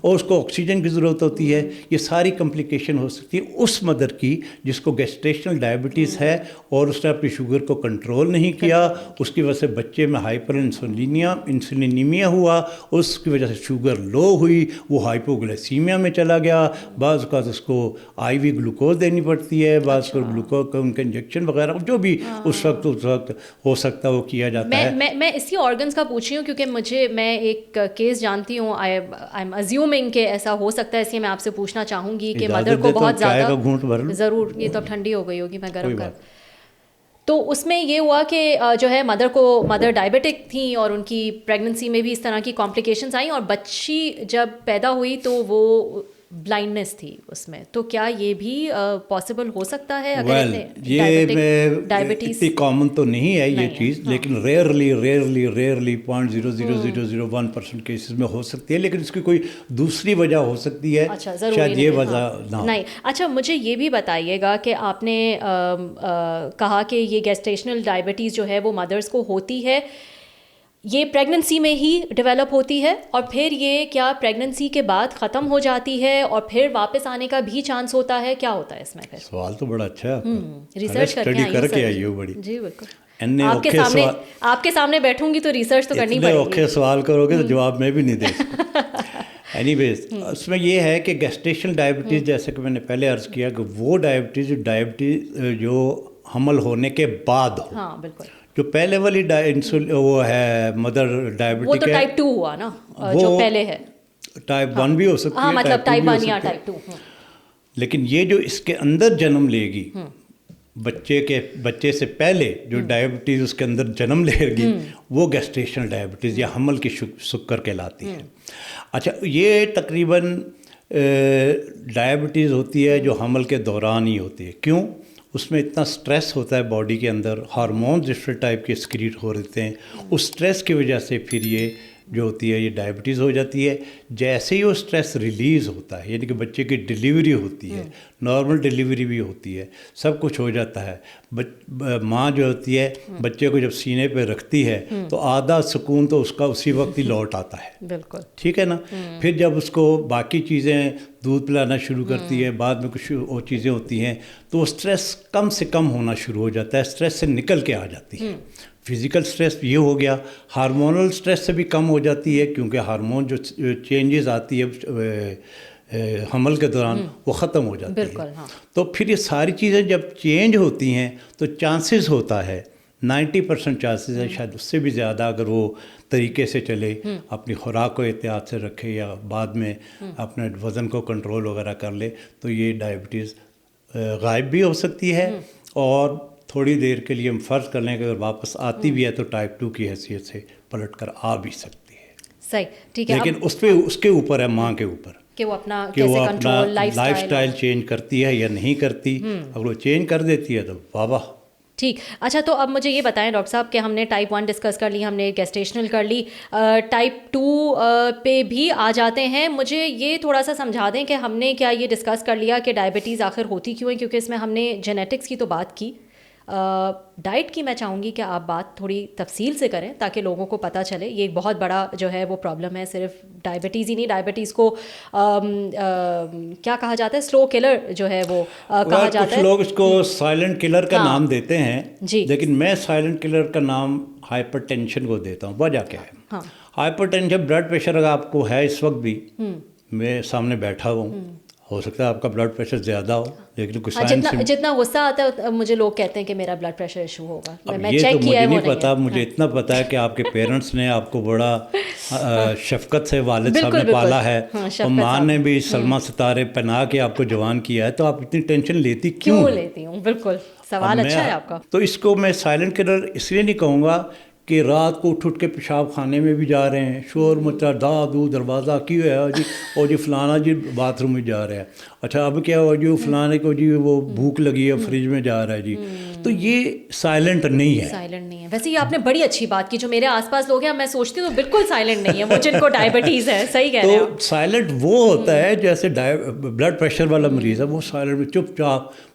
اور اس کو آکسیجن کی ضرورت ہوتی ہے. یہ ساری کمپلیکیشن ہو سکتی ہے اس مدر کی جس کو گیسٹیشنل ڈائبٹیز ہے اور اس نے اپنی شوگر کو کنٹرول نہیں کیا. اس کی وجہ سے بچے میں ہائپر انسولینیمیا ہوا, اس کی وجہ سے شوگر لو ہوئی, وہ ہائپوگلائسیمیا میں چلا گیا. بعض اوقات اس کو آئی وی گلوکوز دینی پڑتی ہے, بعض کو گلوکوز کا ان کا انجیکشن وغیرہ جو بھی اس وقت ہو سکتا ہے وہ کیا جاتا ہے. میں اسی آرگنس کا پوچھ رہی ہوں کیونکہ میں ایک کیس جانتی ہوں, آئی ایم ازیومنگ کہ ایسا ہو سکتا ہے, اس لیے میں آپ سے پوچھنا چاہوں گی کہ مدر کو بہت زیادہ ضرور, یہ تو اب ٹھنڈی ہو گئی ہوگی, میں گرم کر. تو اس میں یہ ہوا کہ جو ہے مدر ڈائبٹک تھیں اور ان کی پریگننسی میں بھی اس طرح کی کمپلیکیشنز آئیں, اور بچی جب پیدا ہوئی تو وہ بلائنڈنس تھی اس میں. تو کیا یہ بھی پاسبل ہو سکتا ہے اگر یہ اتنی کامن تو نہیں ہے یہ چیز, لیکن ریئرلی 0.00001% کیسز میں ہو سکتی ہے, لیکن اس کی کوئی دوسری وجہ ہو سکتی ہے, شاید یہ وجہ نہ نہیں. اچھا مجھے یہ بھی بتائیے گا کہ آپ نے کہا کہ یہ گیسٹیشنل ڈائبٹیز جو ہے وہ مدرس کو ہوتی ہے, یہ پریگننسی میں ہی ڈیولپ ہوتی ہے, اور پھر یہ کیا پریگننسی کے بعد ختم ہو جاتی ہے اور پھر واپس آنے کا بھی چانس ہوتا ہے, کیا ہوتا ہے اس میں پھر؟ سوال تو بڑا اچھا ہے, ریسرچ کر کے آئی ہو بڑی. جی بالکل, آپ کے سامنے بیٹھوں گی تو ریسرچ تو کرنی پڑے گی. اوکھے سوال کرو گے تو جواب میں بھی نہیں دے سکتا. اینی ویز اس میں یہ ہے کہ گیسٹیشنل ڈائبٹیز, جیسے کہ میں نے پہلے عرض کیا کہ وہ ڈائبٹیز جو حمل ہونے کے بعد ہو. ہاں بالکل. جو پہلے والی وہ ہے مدر ڈائبٹک, وہ تو ٹائپ 2 ہوا نا, جو پہلے ہے. ٹائپ 1 بھی ہو سکتی ہے, مطلب ٹائپ 1 یا ٹائپ 2. لیکن یہ جو اس کے اندر جنم لے گی, بچے سے پہلے جو ڈائبٹیز اس کے اندر جنم لے گی, وہ گیسٹیشنل ڈائبٹیز یا حمل کی شکر کہلاتی ہے. اچھا, یہ تقریباً ڈائبٹیز ہوتی ہے جو حمل کے دوران ہی ہوتی ہے. کیوں؟ اس میں اتنا سٹریس ہوتا ہے باڈی کے اندر, ہارمونز ڈفرینٹ ٹائپ کے سکریٹ ہو رہتے ہیں, اس سٹریس کی وجہ سے پھر یہ جو ہوتی ہے یہ ڈائبٹیز ہو جاتی ہے. جیسے ہی وہ سٹریس ریلیز ہوتا ہے, یعنی کہ بچے کی ڈیلیوری ہوتی ہے, نارمل ڈیلیوری بھی ہوتی ہے, سب کچھ ہو جاتا ہے, ماں جو ہوتی ہے بچے کو جب سینے پہ رکھتی ہے تو آدھا سکون تو اس کا اسی وقت ہی لوٹ آتا ہے. بالکل ٹھیک ہے نا. پھر جب اس کو باقی چیزیں دودھ پلانا شروع کرتی ہے, بعد میں کچھ اور چیزیں ہوتی ہیں, تو وہ سٹریس کم سے کم ہونا شروع ہو جاتا ہے, سٹریس سے نکل کے آ جاتی ہے. فزیکل سٹریس یہ ہو گیا, ہارمونل سٹریس سے بھی کم ہو جاتی ہے, کیونکہ ہارمون جو چینجز آتی ہے حمل کے دوران وہ ختم ہو جاتی ہے. تو پھر یہ ساری چیزیں جب چینج ہوتی ہیں تو چانسز ہوتا ہے 90% چانسز ہے, شاید اس سے بھی زیادہ, اگر وہ طریقے سے چلے, اپنی خوراک کو احتیاط سے رکھے یا بعد میں اپنے وزن کو کنٹرول وغیرہ کر لے, تو یہ ڈائبٹیز غائب بھی ہو سکتی ہے, اور تھوڑی دیر کے لیے ہم فرض کر لیں کہ اگر واپس آتی بھی ہے تو ٹائپ 2 کی حیثیت سے پلٹ کر آ بھی سکتی ہے. صحیح, ٹھیک ہے. لیکن اس کے اوپر ہے, ماں کے اوپر, کہ وہ اپنا لائف سٹائل چینج کرتی ہے یا نہیں کرتی. اگر وہ چینج کر دیتی ہے تو واہ واہ. ٹھیک. اچھا, تو اب مجھے یہ بتائیں ڈاکٹر صاحب کہ ہم نے ٹائپ 1 ڈسکس کر لی, ہم نے گیسٹیشنل کر لی, ٹائپ 2 پہ بھی آ جاتے ہیں. مجھے یہ تھوڑا سا سمجھا دیں کہ ہم نے کیا یہ ڈسکس کر لیا کہ ڈائبٹیز آخر ہوتی کیوں ہے, کیونکہ اس میں ہم نے جینیٹکس کی تو بات کی, ڈائٹ کی میں چاہوں گی کہ آپ بات تھوڑی تفصیل سے کریں تاکہ لوگوں کو پتہ چلے. یہ ایک بہت بڑا جو ہے وہ پرابلم ہے, صرف ڈائبٹیز ہی نہیں, ڈائبٹیز کو کیا کہا جاتا ہے, سلو کلر جو ہے وہ کہا جاتا ہے. کچھ لوگ اس کو سائلنٹ کلر کا نام دیتے ہیں, جی, لیکن میں سائلنٹ کلر کا نام ہائپر ٹینشن کو دیتا ہوں. وجہ کیا ہے؟ ہائپر ٹینشن, بلڈ پریشر اگر آپ کو ہے اس وقت بھی, میں سامنے بیٹھا ہوں, ہو سکتا ہے آپ کا بلڈ پریشر زیادہ ہو, لیکن کچھ جتنا غصہ آتا ہے مجھے لوگ کہتے ہیں کہ میرا بلڈ پریشر ایشو ہوگا. میں چیک کیا ہے, مجھے نہیں پتا, مجھے اتنا پتا ہے کہ آپ کے پیرنٹس نے آپ کو بڑا شفقت سے والد صاحب نے پالا ہے, اور ماں نے بھی سلمہ ستارے پہنا کے آپ کو جوان کیا ہے, تو آپ اتنی ٹینشن لیتی کیوں لیتی ہوں؟ بالکل, سوال اچھا ہے آپ کا. تو اس کو میں سائلنٹ کلر اس لیے نہیں کہوں گا کہ رات کو اٹھ کے پیشاب خانے میں بھی جا رہے ہیں, شور مچا, دو دروازہ کیوں ہے جی, اور جی فلانا جی باتھ روم میں جا رہا ہے, اچھا اب کیا ہوا جی فلانے کو جی وہ بھوک لگی ہے فریج میں جا رہا ہے جی. تو یہ سائلنٹ نہیں ہے, سائلنٹ نہیں ہے. ویسے یہ آپ نے بڑی اچھی بات کی, جو میرے آس پاس لوگ ہیں میں سوچتی ہوں تو بالکل سائلنٹ نہیں ہے وہ, جن کو ڈائبٹیز ہے. صحیح کہہ رہے ہیں. تو سائلنٹ وہ ہوتا ہے جیسے بلڈ پریشر والا مریض ہے, وہ سائلنٹ میں چپ چاپ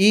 E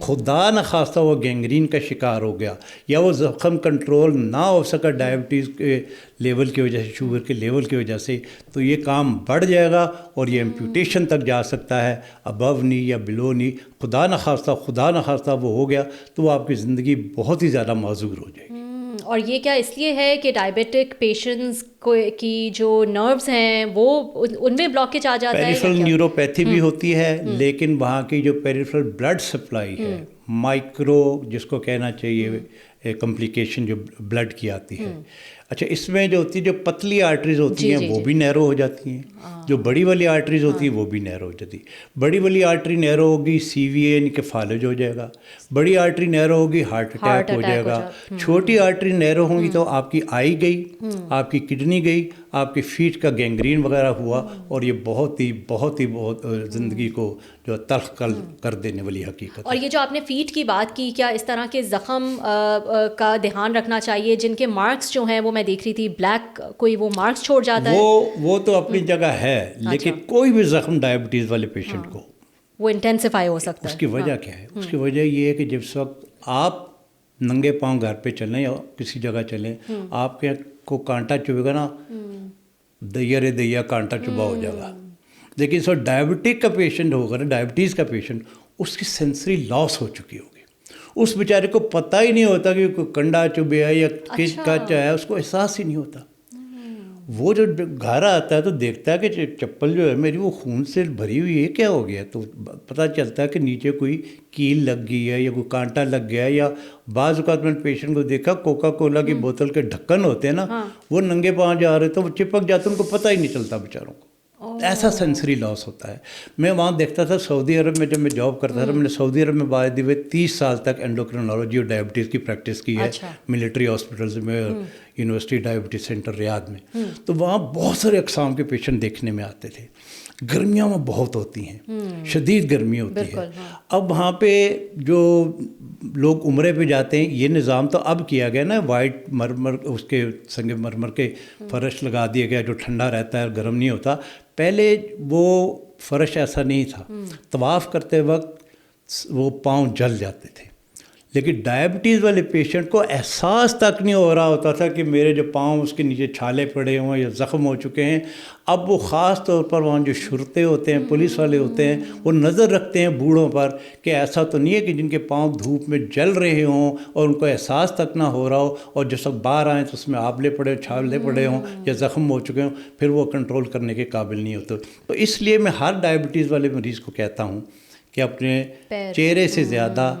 خدا نخواستہ وہ گینگرین کا شکار ہو گیا یا وہ زخم کنٹرول نہ ہو سکا ڈائبٹیز کے لیول کی وجہ سے، شوگر کے لیول کی وجہ سے، تو یہ کام بڑھ جائے گا اور یہ ایمپوٹیشن تک جا سکتا ہے، ابو نی یا بلو نی. خدا نخواستہ وہ ہو گیا تو وہ آپ کی زندگی بہت ہی زیادہ معذور ہو جائے گی. اور یہ کیا اس لیے ہے کہ ڈائبیٹک پیشنٹس کی جو نروز ہیں وہ ان میں بلاکیج آ جاتا ہے؟ پیریفرل نیوروپیتھی بھی ہوتی ہے، لیکن وہاں کی جو پیریفرل بلڈ سپلائی ہے، مائکرو جس کو کہنا چاہیے کمپلیکیشن جو بلڈ کی آتی ہے. اچھا، اس میں جو ہوتی ہے، جو پتلی آرٹریز ہوتی ہیں وہ بھی نیرو ہو جاتی ہیں، جو بڑی والی آرٹریز ہوتی ہیں وہ بھی نیرو ہو جاتی ہے. بڑی والی آرٹری نیرو ہوگی، سی وی اے یعنی کہ فالج ہو جائے گا. بڑی آرٹری نیرو ہوگی، ہارٹ اٹیک ہو جائے گا. چھوٹی آرٹری نیرو ہوں گی تو آپ کی آئی گئی، آپ کی کڈنی گئی، آپ کی فیٹ کا گینگرین وغیرہ ہوا، اور یہ بہت زندگی کو جو تلخ کر دینے والی حقیقت. اور یہ جو آپ نے فیٹ کی بات کی، کیا اس طرح کے زخم کا دھیان رکھنا چاہیے جن کے مارکس جو ہیں وہ میں دیکھ رہی تھی بلیک کوئی وہ مارکس چھوڑ جاتا ہے؟ وہ تو اپنی جگہ ہے، لیکن کوئی بھی زخم ڈائبٹیز والے پیشنٹ کو وہ انٹینسیفائی ہو سکتا ہے. اس کی وجہ کیا ہے؟ اس کی وجہ یہ ہے کہ جس وقت آپ ننگے پاؤں گھر پہ چلیں یا کسی جگہ چلیں، آپ کے کو کانٹا چبھے گا نا، دیا کانٹا چبھا ہو جائے گا. لیکن سو ڈائبٹک کا پیشنٹ ہوگا نا، ڈائبٹیز کا پیشنٹ، اس کی سینسری لاس ہو چکی ہوگی. اس بیچارے کو پتہ ہی نہیں ہوتا کہ کوئی کنڈا چبھے یا کس کا چاہے، اس کو احساس ہی نہیں ہوتا. وہ جو گھر آتا ہے تو دیکھتا ہے کہ چپل جو ہے میری وہ خون سے بھری ہوئی ہے، کیا ہو گیا؟ تو پتہ چلتا ہے کہ نیچے کوئی کیل لگ گئی ہے یا کوئی کانٹا لگ گیا ہے. یا بعض اوقات میں نے پیشنٹ کو دیکھا، کوکا کولا کی بوتل کے ڈھکن ہوتے ہیں نا، وہ ننگے پاؤں جا رہے تو وہ چپک جاتے، ان کو پتہ ہی نہیں چلتا بیچاروں کو. ایسا سینسری لاس ہوتا ہے. میں وہاں دیکھتا تھا سعودی عرب میں، جب میں جاب کرتا تھا، میں نے سعودی عرب میں بعد ہوئے 30 سال تک اینڈوکرینالوجی اور ڈائبٹیز کی پریکٹس کی ہے، ملٹری ہاسپٹلز میں، یونیورسٹی ڈائبٹیز سینٹر ریاض میں. تو وہاں بہت سارے اقسام کے پیشنٹ دیکھنے میں آتے تھے. گرمیاں وہاں بہت ہوتی ہیں، شدید گرمی ہوتی ہے. اب وہاں پہ جو لوگ عمرے پہ جاتے ہیں، یہ نظام تو اب کیا گیا نا، وائٹ مرمر، اس کے سنگ مرمر کے فرش لگا دیا گیا جو ٹھنڈا رہتا ہے، گرم نہیں ہوتا. پہلے وہ فرش ایسا نہیں تھا، طواف کرتے وقت وہ پاؤں جل جاتے تھے. لیکن ڈائبٹیز والے پیشنٹ کو احساس تک نہیں ہو رہا ہوتا تھا کہ میرے جو پاؤں اس کے نیچے چھالے پڑے ہوئے یا زخم ہو چکے ہیں. اب وہ خاص طور پر وہاں جو شرطے ہوتے ہیں، پولیس والے ہوتے ہیں، وہ نظر رکھتے ہیں بوڑھوں پر کہ ایسا تو نہیں ہے کہ جن کے پاؤں دھوپ میں جل رہے ہوں اور ان کو احساس تک نہ ہو رہا ہو، اور جس وقت باہر آئیں تو اس میں آبلے پڑے، چھالے پڑے ہوں یا زخم ہو چکے ہوں، پھر وہ کنٹرول کرنے کے قابل نہیں ہوتے. تو اس لیے میں ہر ڈائبٹیز والے مریض کو کہتا ہوں کہ اپنے چہرے سے زیادہ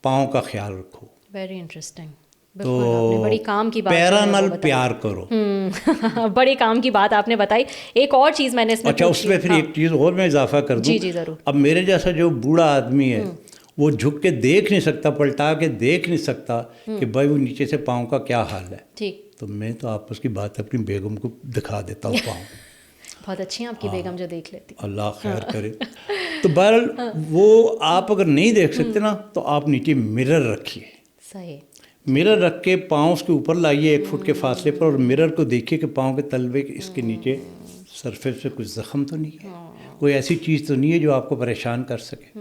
پاؤں کا خیال رکھو. Very interesting. تو بڑی کام کی بات، پیرا نال پیار کرو. بڑی کام کی بات آپ نے بتائی. ایک اور چیز میں نے اس میں اچھا، اس میں پھر ایک چیز اور میں اضافہ کر دوں. جی ضرور. اب میرے جیسا جو بوڑھا آدمی ہے وہ جھک کے دیکھ نہیں سکتا، پلٹا کے دیکھ نہیں سکتا کہ بھائی وہ نیچے سے پاؤں کا کیا حال ہے. ٹھیک. تو میں تو آپس کی بات اپنی بیگم کو دکھا دیتا ہوں پاؤں. بہت اچھی ہیں آپ کی بیگم جو دیکھ لیتی. اللہ خیر کرے. تو بہرحال وہ آپ اگر نہیں دیکھ سکتے نا تو آپ نیچے مرر رکھیے. صحیح. مرر رکھ کے پاؤں اس کے اوپر لائیے 1 فٹ کے فاصلے پر، اور مرر کو دیکھیے کہ پاؤں کے تلوے اس کے نیچے سرفیس سے کچھ زخم تو نہیں ہے، کوئی ایسی چیز تو نہیں ہے جو آپ کو پریشان کر سکے.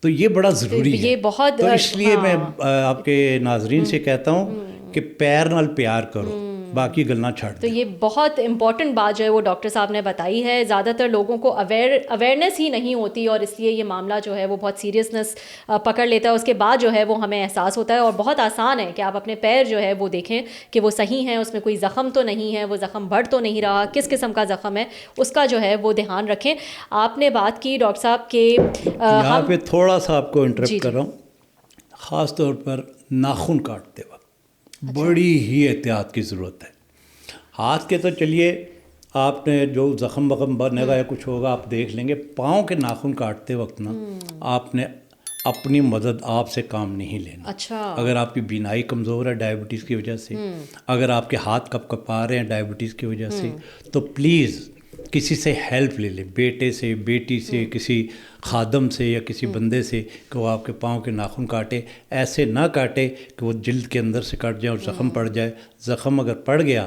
تو یہ بڑا ضروری ہے. تو اس لیے میں آپ کے ناظرین سے کہتا ہوں کہ پیر نال پیار کرو، باقی گلنا چھاڑ دیں. تو یہ بہت امپورٹنٹ بات جو ہے وہ ڈاکٹر صاحب نے بتائی ہے. زیادہ تر لوگوں کو اویئرنیس ہی نہیں ہوتی، اور اس لیے یہ معاملہ جو ہے وہ بہت سیریسنس پکڑ لیتا ہے. اس کے بعد جو ہے وہ ہمیں احساس ہوتا ہے، اور بہت آسان ہے کہ آپ اپنے پیر جو ہے وہ دیکھیں کہ وہ صحیح ہیں، اس میں کوئی زخم تو نہیں ہے، وہ زخم بڑھ تو نہیں رہا، کس قسم کا زخم ہے اس کا جو ہے وہ دھیان رکھیں. آپ نے بات کی ڈاکٹر صاحب کہ یہاں پہ تھوڑا سا آپ کو انٹرپٹ کر رہا ہوں. خاص طور پر ناخن کاٹتے وقت بڑی ہی احتیاط کی ضرورت ہے. ہاتھ کے تو چلیے آپ نے جو زخم وخم بنے گا یا کچھ ہوگا آپ دیکھ لیں گے. پاؤں کے ناخن کاٹتے وقت نا آپ نے اپنی مدد آپ سے کام نہیں لینا. اچھا. اگر آپ کی بینائی کمزور ہے ڈائبٹیز کی وجہ سے، اگر آپ کے ہاتھ کپ کپا رہے ہیں ڈائبٹیز کی وجہ سے، تو پلیز کسی سے ہیلپ لے لیں، بیٹے سے، بیٹی سے، کسی خادم سے یا کسی بندے سے، کہ وہ آپ کے پاؤں کے ناخن کاٹے. ایسے نہ کاٹے کہ وہ جلد کے اندر سے کٹ جائے اور زخم پڑ جائے. زخم اگر پڑ گیا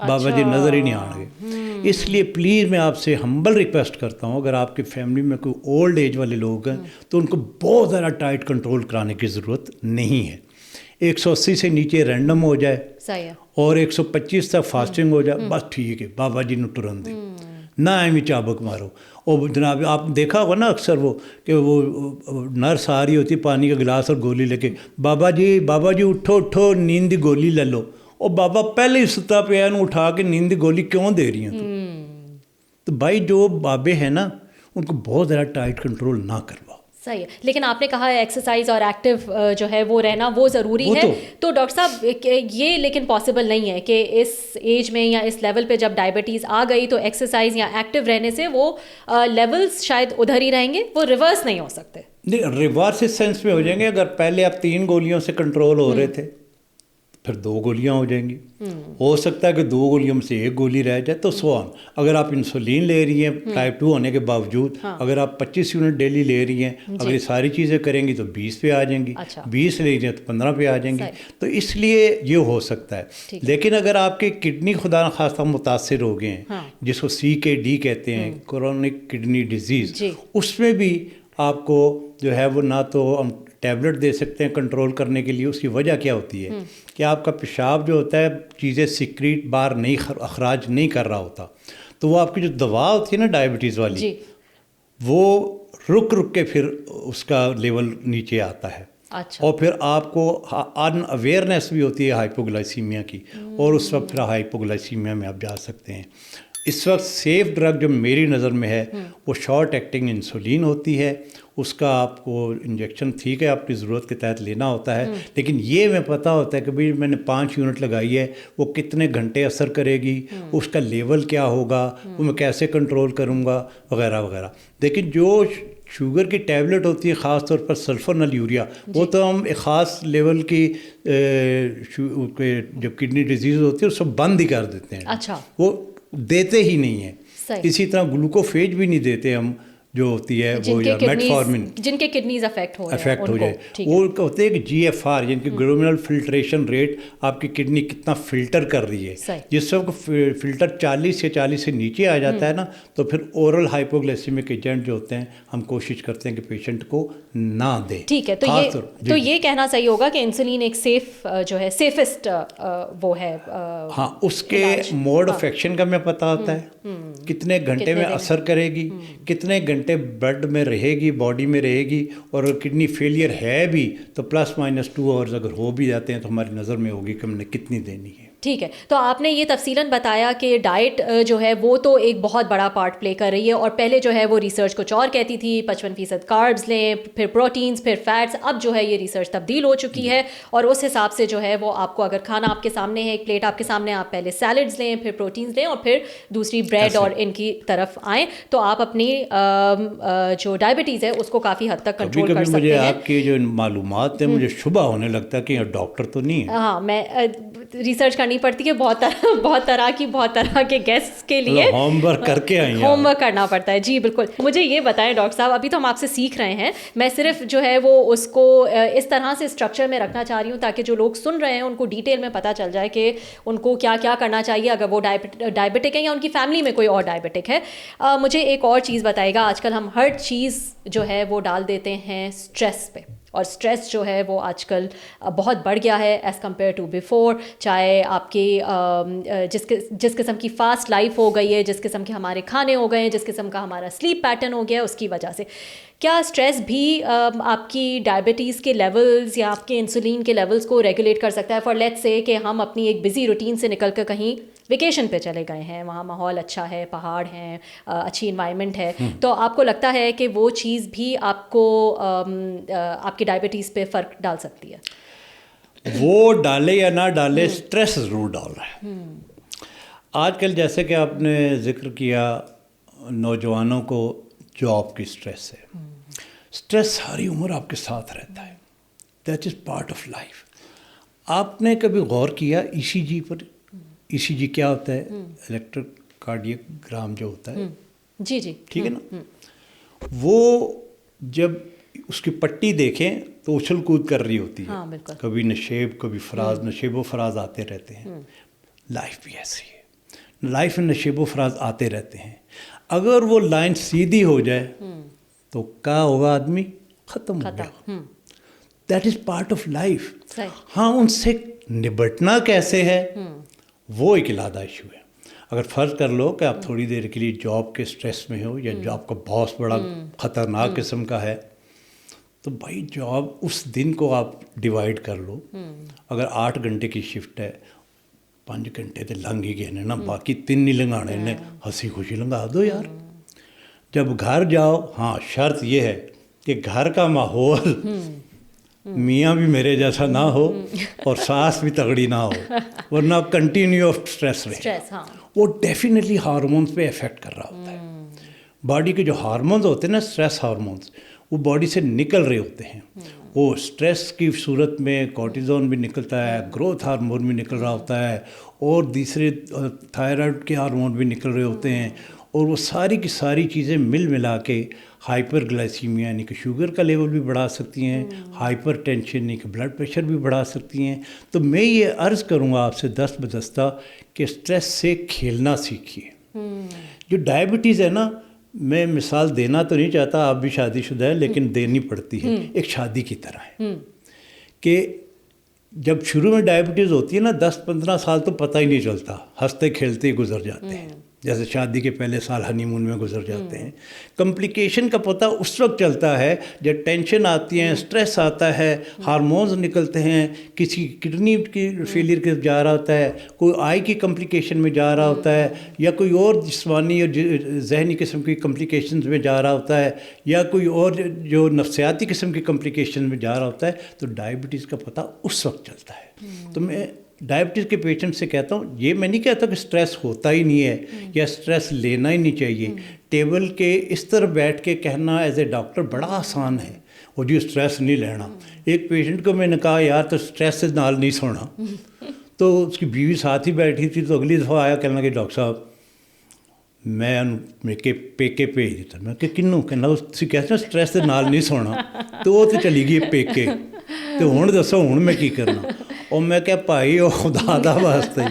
بابا جی نظر ہی نہیں آئیں گے. اس لیے پلیز میں آپ سے ہمبل ریکویسٹ کرتا ہوں, اگر آپ کی فیملی میں کوئی اولڈ ایج والے لوگ ہیں تو ان کو بہت زیادہ ٹائٹ کنٹرول کرانے کی ضرورت نہیں ہے. 180 سے نیچے رینڈم ہو جائے صحیح ہے, اور 125 تک فاسٹنگ ہو جائے, بس ٹھیک ہے, بابا جی نے ٹرن دے, نہ ایویں چابک مارو. اور جناب آپ دیکھا ہوگا نا اکثر وہ کہ وہ نرس آ رہی ہوتی پانی کا گلاس اور گولی لے کے, بابا جی اٹھو اٹھو نیند دی گولی لے لو. اور بابا پہلے ہی ستا پہ ہے, اٹھا کے نیند دی گولی کیوں دے رہی ہیں؟ تو بھائی جو بابے ہیں نا ان کو بہت زیادہ ٹائٹ کنٹرول نہ کرواؤ. صحیح ہے, لیکن آپ نے کہا ہے ایکسرسائز اور ایکٹیو جو ہے وہ رہنا وہ ضروری ہے, تو ڈاکٹر صاحب یہ لیکن پاسبل نہیں ہے کہ اس ایج میں یا اس لیول پہ جب ڈائبٹیز آ گئی تو ایکسرسائز یا ایکٹیو رہنے سے وہ لیولز شاید ادھر ہی رہیں گے, وہ ریورس نہیں ہو سکتے. نہیں, ریورس اس سینس میں ہو جائیں گے. اگر پہلے آپ 3 گولیوں سے کنٹرول ہو رہے تھے پھر 2 گولیاں ہو جائیں گی. ہو سکتا ہے کہ 2 گولیوں میں سے 1 گولی رہ جائے, تو سو آن. اگر آپ انسولین لے رہی ہیں ٹائپ 2 ہونے کے باوجود, اگر آپ 25 یونٹ ڈیلی لے رہی ہیں, اگر یہ ساری چیزیں کریں گی تو 20 پہ آ جائیں گی, 20 لے رہی ہیں تو 15 پہ آ جائیں گی. تو اس لیے یہ ہو سکتا ہے. لیکن اگر آپ کی کڈنی خدا نخواستہ متاثر ہو گئے ہیں, جس کو CKD کہتے ہیں, کرونک کڈنی ڈیزیز, اس میں بھی آپ کو جو ہے وہ نہ تو ہم ٹیبلٹ دے سکتے ہیں کنٹرول کرنے کے لیے. اس کی وجہ کیا ہوتی ہے کہ آپ کا پیشاب جو ہوتا ہے چیزیں سیکریٹ باہر نہیں اخراج نہیں کر رہا ہوتا, تو وہ آپ کی جو دوا ہوتی ہے نا ڈائبٹیز والی, وہ رک کے پھر اس کا لیول نیچے آتا ہے. اور پھر آپ کو ان اویئرنیس بھی ہوتی ہے ہائپوگلائسیمیا کی, اور اس وقت پھر ہائپوگلائسیمیا میں آپ جا سکتے ہیں. اس وقت سیف ڈرگ جو میری نظر میں ہے وہ شارٹ ایکٹنگ انسولین ہوتی ہے. اس کا آپ کو انجیکشن ٹھیک ہے آپ کی ضرورت کے تحت لینا ہوتا ہے, لیکن یہ میں پتہ ہوتا ہے کہ بھائی میں نے 5 یونٹ لگائی ہے, وہ کتنے گھنٹے اثر کرے گی, اس کا لیول کیا ہوگا, وہ میں کیسے کنٹرول کروں گا, وغیرہ وغیرہ. لیکن جو شوگر کی ٹیبلٹ ہوتی ہے خاص طور پر سلفر یوریا, وہ تو ہم ایک خاص لیول کی جب کڈنی ڈیزیز ہوتی ہے اس کو بند ہی کر دیتے ہیں. وہ دیتے ہی نہیں ہیں. اسی طرح گلوکوفیج بھی نہیں دیتے ہم, جو ہوتی ہے وہ یا میٹفارمن, جن کے کڈنیز افیکٹ ہو جائے, وہ ہوتے ہیں کہ GFR یعنی کہ گلومرل فلٹریشن ریٹ, آپ کی کڈنی کتنا فلٹر کر رہی ہے. جس وقت فلٹر 40 سے نیچے آ جاتا ہے نا, تو پھر اورل ہائپوگلائسیمک ایجنٹ جو ہوتے ہیں ہم کوشش کرتے ہیں کہ پیشنٹ کو نہ دیں. ٹھیک ہے, تو یہ کہنا صحیح ہوگا کہ انسولین ایک سیف جو ہے سیفسٹ وہ ہے. ہاں, اس کے موڈ آف ایکشن کا میں پتہ ہوتا ہے, کتنے گھنٹے میں اثر کرے گی, کتنے گھنٹے بلڈ میں رہے گی, باڈی میں رہے گی, اور کڈنی فیلئر ہے بھی تو +-2 آورز اگر ہو بھی جاتے ہیں تو ہماری نظر میں ہوگی کہ ہم نے کتنی دینی ہے. ٹھیک ہے, تو آپ نے یہ تفصیلاً بتایا کہ ڈائٹ جو ہے وہ تو ایک بہت بڑا پارٹ پلے کر رہی ہے, اور پہلے جو ہے وہ ریسرچ کچھ اور کہتی تھی 55% کاربز لیں, پھر پروٹینز, پھر فیٹس. اب جو ہے یہ ریسرچ تبدیل ہو چکی ہے, اور اس حساب سے جو ہے وہ آپ کو اگر کھانا آپ کے سامنے ہے, ایک پلیٹ آپ کے سامنے, آپ پہلے سیلڈز لیں, پھر پروٹینز لیں, اور پھر دوسری بریڈ اور ان کی طرف آئیں, تو آپ اپنی جو ڈائبٹیز ہے اس کو کافی حد تک کنٹرول کر سکتے ہیں. مجھے آپ کی جو معلومات ہیں مجھے شبہ ہونے لگتا ہے کہ ڈاکٹر تو نہیں ہے. ہاں, میں ریسرچ کرنی پڑتی ہے بہت طرح کے گیسٹ کے لیے, ہوم ورک کر کے آئی ہیں, ہوم ورک کرنا پڑتا ہے. جی بالکل. مجھے یہ بتائیں ڈاکٹر صاحب, ابھی تو ہم آپ سے سیکھ رہے ہیں, میں صرف جو ہے وہ اس کو اس طرح سے اسٹرکچر میں رکھنا چاہ رہی ہوں تاکہ جو لوگ سن رہے ہیں ان کو ڈیٹیل میں پتہ چل جائے کہ ان کو کیا کیا کرنا چاہیے اگر وہ ڈائبٹک ہے یا ان کی فیملی میں کوئی اور ڈائبٹک ہے. مجھے ایک اور چیز بتائے گا, آج کل ہم ہر چیز جو ہے وہ ڈال دیتے ہیں اسٹریس پہ, اور اسٹریس جو ہے وہ آج کل بہت بڑھ گیا ہے ایز کمپیئر ٹو بیفور. چاہے آپ کی جس قسم کی فاسٹ لائف ہو گئی ہے, جس قسم کے ہمارے کھانے ہو گئے ہیں, جس قسم کا ہمارا سلیپ پیٹرن ہو گیا ہے, اس کی وجہ سے کیا اسٹریس بھی آپ کی ڈائبٹیز کے لیولز یا آپ کے انسولین کے لیولز کو ریگولیٹ کر سکتا ہے؟ فار لیٹس سے کہ ہم اپنی ایک بزی روٹین سے نکل کر کہیں ویکیشن پہ چلے گئے ہیں, وہاں ماحول اچھا ہے, پہاڑ ہیں, اچھی انوائرمنٹ ہے, تو آپ کو لگتا ہے کہ وہ چیز بھی آپ کو آپ کی ڈائبٹیز پہ فرق ڈال سکتی ہے؟ وہ ڈالے یا نہ ڈالے, اسٹریس ضرور ڈال رہا ہے. آج کل جیسے کہ آپ نے ذکر کیا نوجوانوں کو جاب کی اسٹریس ہے, اسٹریس ساری عمر آپ کے ساتھ رہتا ہے, that is part of life. آپ نے کبھی غور کیا ECG پر؟ ECG کیا ہوتا ہے؟ الیکٹروکارڈیوگرام جو ہوتا ہے, جی جی ٹھیک ہے نا, وہ جب اس کی پٹی دیکھیں تو اچھل کود کر رہی ہوتی ہے, کبھی نشیب کبھی فراز, نشیب و فراز آتے رہتے ہیں. لائف بھی ایسی ہے, لائف میں نشیب و فراز آتے رہتے ہیں. اگر وہ لائن سیدھی ہو جائے تو کیا ہوگا؟ آدمی ختم ہو گیا. That is part of life. ہاں ان سے نبٹنا کیسے ہے وہ ایک علیحدہ ایشو ہے. اگر فرض کر لو کہ آپ تھوڑی دیر کے لیے جاب کے سٹریس میں ہو یا جاب کا باس بڑا خطرناک قسم کا ہے تو بھائی جاب اس دن کو آپ ڈیوائڈ کر لو. اگر 8 گھنٹے کی شفٹ ہے 5 گھنٹے تو لنگ ہی گئے نا، باقی 3 نہیں لنگانے نے، ہنسی خوشی لنگا دو یار. جب گھر جاؤ، ہاں شرط یہ ہے کہ گھر کا ماحول میاں بھی میرے جیسا نہ ہو اور ساس بھی تگڑی نہ ہو، ورنہ کنٹینیو آف اسٹریس رہے. وہ ڈیفینیٹلی ہارمونس پہ افیکٹ کر رہا ہوتا ہے. باڈی کے جو ہارمونز ہوتے ہیں نا، اسٹریس ہارمونز، وہ باڈی سے نکل رہے ہوتے ہیں. وہ اسٹریس کی صورت میں کورٹیزون بھی نکلتا ہے، گروتھ ہارمون بھی نکل رہا ہوتا ہے، اور دوسرے تھائرائڈ کے ہارمون بھی نکل رہے ہوتے ہیں. اور وہ ساری کی ساری چیزیں مل ملا کے ہائپر گلائسیمیا یعنی کہ شوگر کا لیول بھی بڑھا سکتی ہیں، ہائپر ٹینشن یعنی کہ بلڈ پریشر بھی بڑھا سکتی ہیں. تو میں یہ عرض کروں گا آپ سے دست بدستہ کہ اسٹریس سے کھیلنا سیکھیے. جو ڈائبٹیز ہے نا، میں مثال دینا تو نہیں چاہتا، آپ بھی شادی شدہ ہیں لیکن دینی پڑتی ہے. ایک شادی کی طرح ہے کہ جب شروع میں ڈائبٹیز ہوتی ہے نا، 10-15 سال تو پتہ ہی نہیں چلتا، ہنستے کھیلتے ہی گزر جاتے ہیں. جیسے شادی کے پہلے سال ہنی مون میں گزر جاتے ہیں. کمپلیکیشن کا پتہ اس وقت چلتا ہے جب ٹینشن آتی ہے، اسٹریس آتا ہے، ہارمونز نکلتے ہیں، کسی کڈنی کی فیلئر کے جا رہا ہوتا ہے، کوئی آئی کی کمپلیکیشن میں جا رہا ہوتا ہے، یا کوئی اور جسمانی اور ذہنی قسم کی کمپلیکیشنز میں جا رہا ہوتا ہے، یا کوئی اور جو نفسیاتی قسم کی کمپلیکیشن میں جا رہا ہوتا ہے، تو ڈائبٹیز کا پتہ اس وقت چلتا ہے. تو میں ڈائبٹیز کے پیشنٹ سے کہتا ہوں، یہ میں نہیں کہتا کہ سٹریس ہوتا ہی نہیں ہے یا سٹریس لینا ہی نہیں چاہیے. ٹیبل کے اس طرح بیٹھ کے کہنا ایز اے ڈاکٹر بڑا آسان ہے، وہ جی سٹریس نہیں لینا. ایک پیشنٹ کو میں نے کہا یار تو سٹریس سے نال نہیں سونا، تو اس کی بیوی ساتھ ہی بیٹھی تھی. تو اگلی دفعہ آیا کہنا کہ ڈاکٹر صاحب میں پیکے بھیج دیتا. میں کہ کنوں کہنا تھی کہتے سٹریس سے نال نہیں سونا، تو وہ تو چلی گئی پیکے. تو ہوں دسو ہوں میں کی کرنا. اور میں کیا بھائی وہ خدا دا واسطے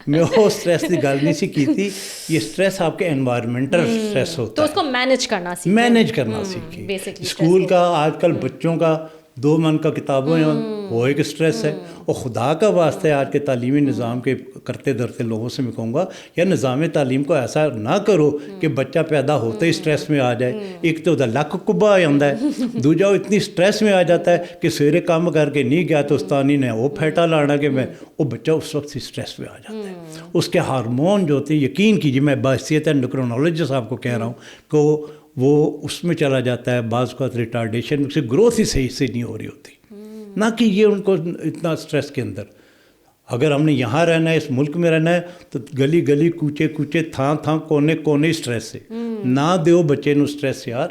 میں وہ سٹریس کی گل نہیں سی کی تھی. یہ سٹریس آپ کے انوائرمنٹل سٹریس ہوتا ہے، تو اس کو مینیج کرنا سیکھیں. اسکول کا آج کل بچوں کا 2 من کا کتابوں ہیں، وہ ایک سٹریس ہے. اور خدا کا واسطہ ہے آج کے تعلیمی نظام کے کرتے دھرتے لوگوں سے میں کہوں گا یا نظام تعلیم کو ایسا نہ کرو کہ بچہ پیدا ہوتے ہی سٹریس میں آ جائے. ایک تو لک کبا آ جاتا ہے، دوجا وہ اتنی سٹریس میں آ جاتا ہے کہ سویرے کام کر کے نہیں گیا تو استانی نے وہ پھیٹا لانا کہ میں، وہ بچہ اس وقت ہی سٹریس میں آ جاتا ہے. اس کے ہارمون جو ہوتے ہیں، یقین کیجیے میں بحیثیت انڈوکرینالوجسٹ آپ کو کہہ رہا ہوں کہ وہ اس میں چلا جاتا ہے. بعض کا ریٹارڈیشن سے گروتھ ہی صحیح سے نہیں ہو رہی ہوتی، نہ کہ یہ ان کو اتنا سٹریس کے اندر. اگر ہم نے یہاں رہنا ہے، اس ملک میں رہنا ہے، تو گلی گلی کوچے کوچے تھان تھان کونے کونے سٹریس سے نہ دیو بچے نو سٹریس یار.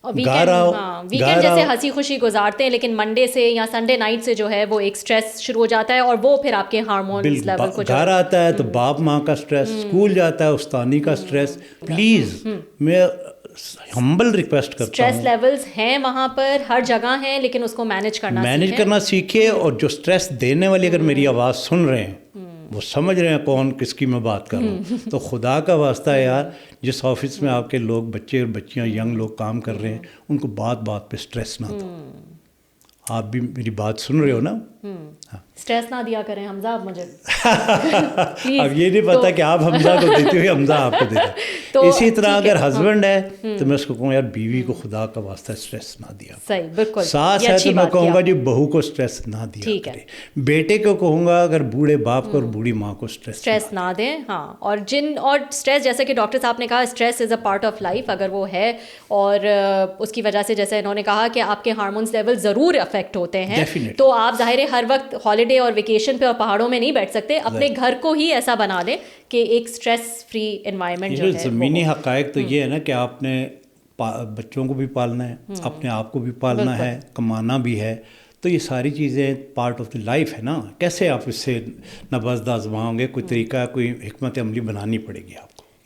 ویکینڈ جیسے ہنسی خوشی گزارتے ہیں، لیکن منڈے سے یا سنڈے نائٹ سے جو ہے وہ ایک سٹریس شروع ہو جاتا ہے، اور وہ پھر آپ کے ہارمونز لیول کو گھر آتا ہے تو باپ ماں کا سٹریس، اسکول جاتا ہے استانی کا سٹریس. پلیز میں ہمبل ریکویسٹ کرتا ہوں، سٹریس لیولز ہیں وہاں پر ہر جگہ ہیں، لیکن اس کو مینیج کرنا سیکھے. اور جو سٹریس دینے والی اگر میری آواز سن رہے ہیں، وہ سمجھ رہے ہیں کون کس کی میں بات کر رہا ہوں، تو خدا کا واسطہ ہے یار، جس آفس میں آپ کے لوگ بچے اور بچیاں ینگ لوگ کام کر رہے ہیں، ان کو بات بات پہ سٹریس نہ دو. آپ بھی میری بات سن رہے ہو نا؟ سٹریس نہ دیا کریں حمزہ آپ مجھے. اب یہ نہیں پتا کہ آپ حمزہ کو دیتے ہو یا حمزہ آپ کو دیتا. اسی طرح اگر ہسبینڈ ہے تو میں اس کو کہوں یار بیوی کو خدا کا واسطہ سٹریس نہ دیا. صحیح، بالکل. ساس ہے تو میں کہوں گا جی بہو کو سٹریس نہ دیا کرے. بیٹے کو کہوں گا اگر بوڑھے باپ کو اور بوڑھی ماں کو سٹریس نہ دیں. ہاں، اور سٹریس جیسے کہ ڈاکٹر صاحب نے کہا stress is a part of life. اگر وہ ہے اور اس کی وجہ سے جیسے انہوں نے کہا کہ آپ کے ہارمونس لیول ضرور افیکٹ ہوتے ہیں، تو آپ ظاہر ہر وقت ہالیڈے اور ویکیشن پہ اور پہاڑوں میں نہیں بیٹھ سکتے. اپنے گھر کو ہی ایسا بنا لیں کہ ایک سٹریس فری انوائرمنٹ جو ہے. زمینی حقائق تو یہ ہے نا کہ آپ نے بچوں کو بھی پالنا ہے، اپنے آپ کو بھی پالنا ہے، کمانا بھی ہے. تو یہ ساری چیزیں پارٹ آف دی لائف ہے نا. کیسے آپ اس سے نبض آزماؤں گے؟ کوئی طریقہ، کوئی حکمت عملی بنانی پڑے گی آپ کو.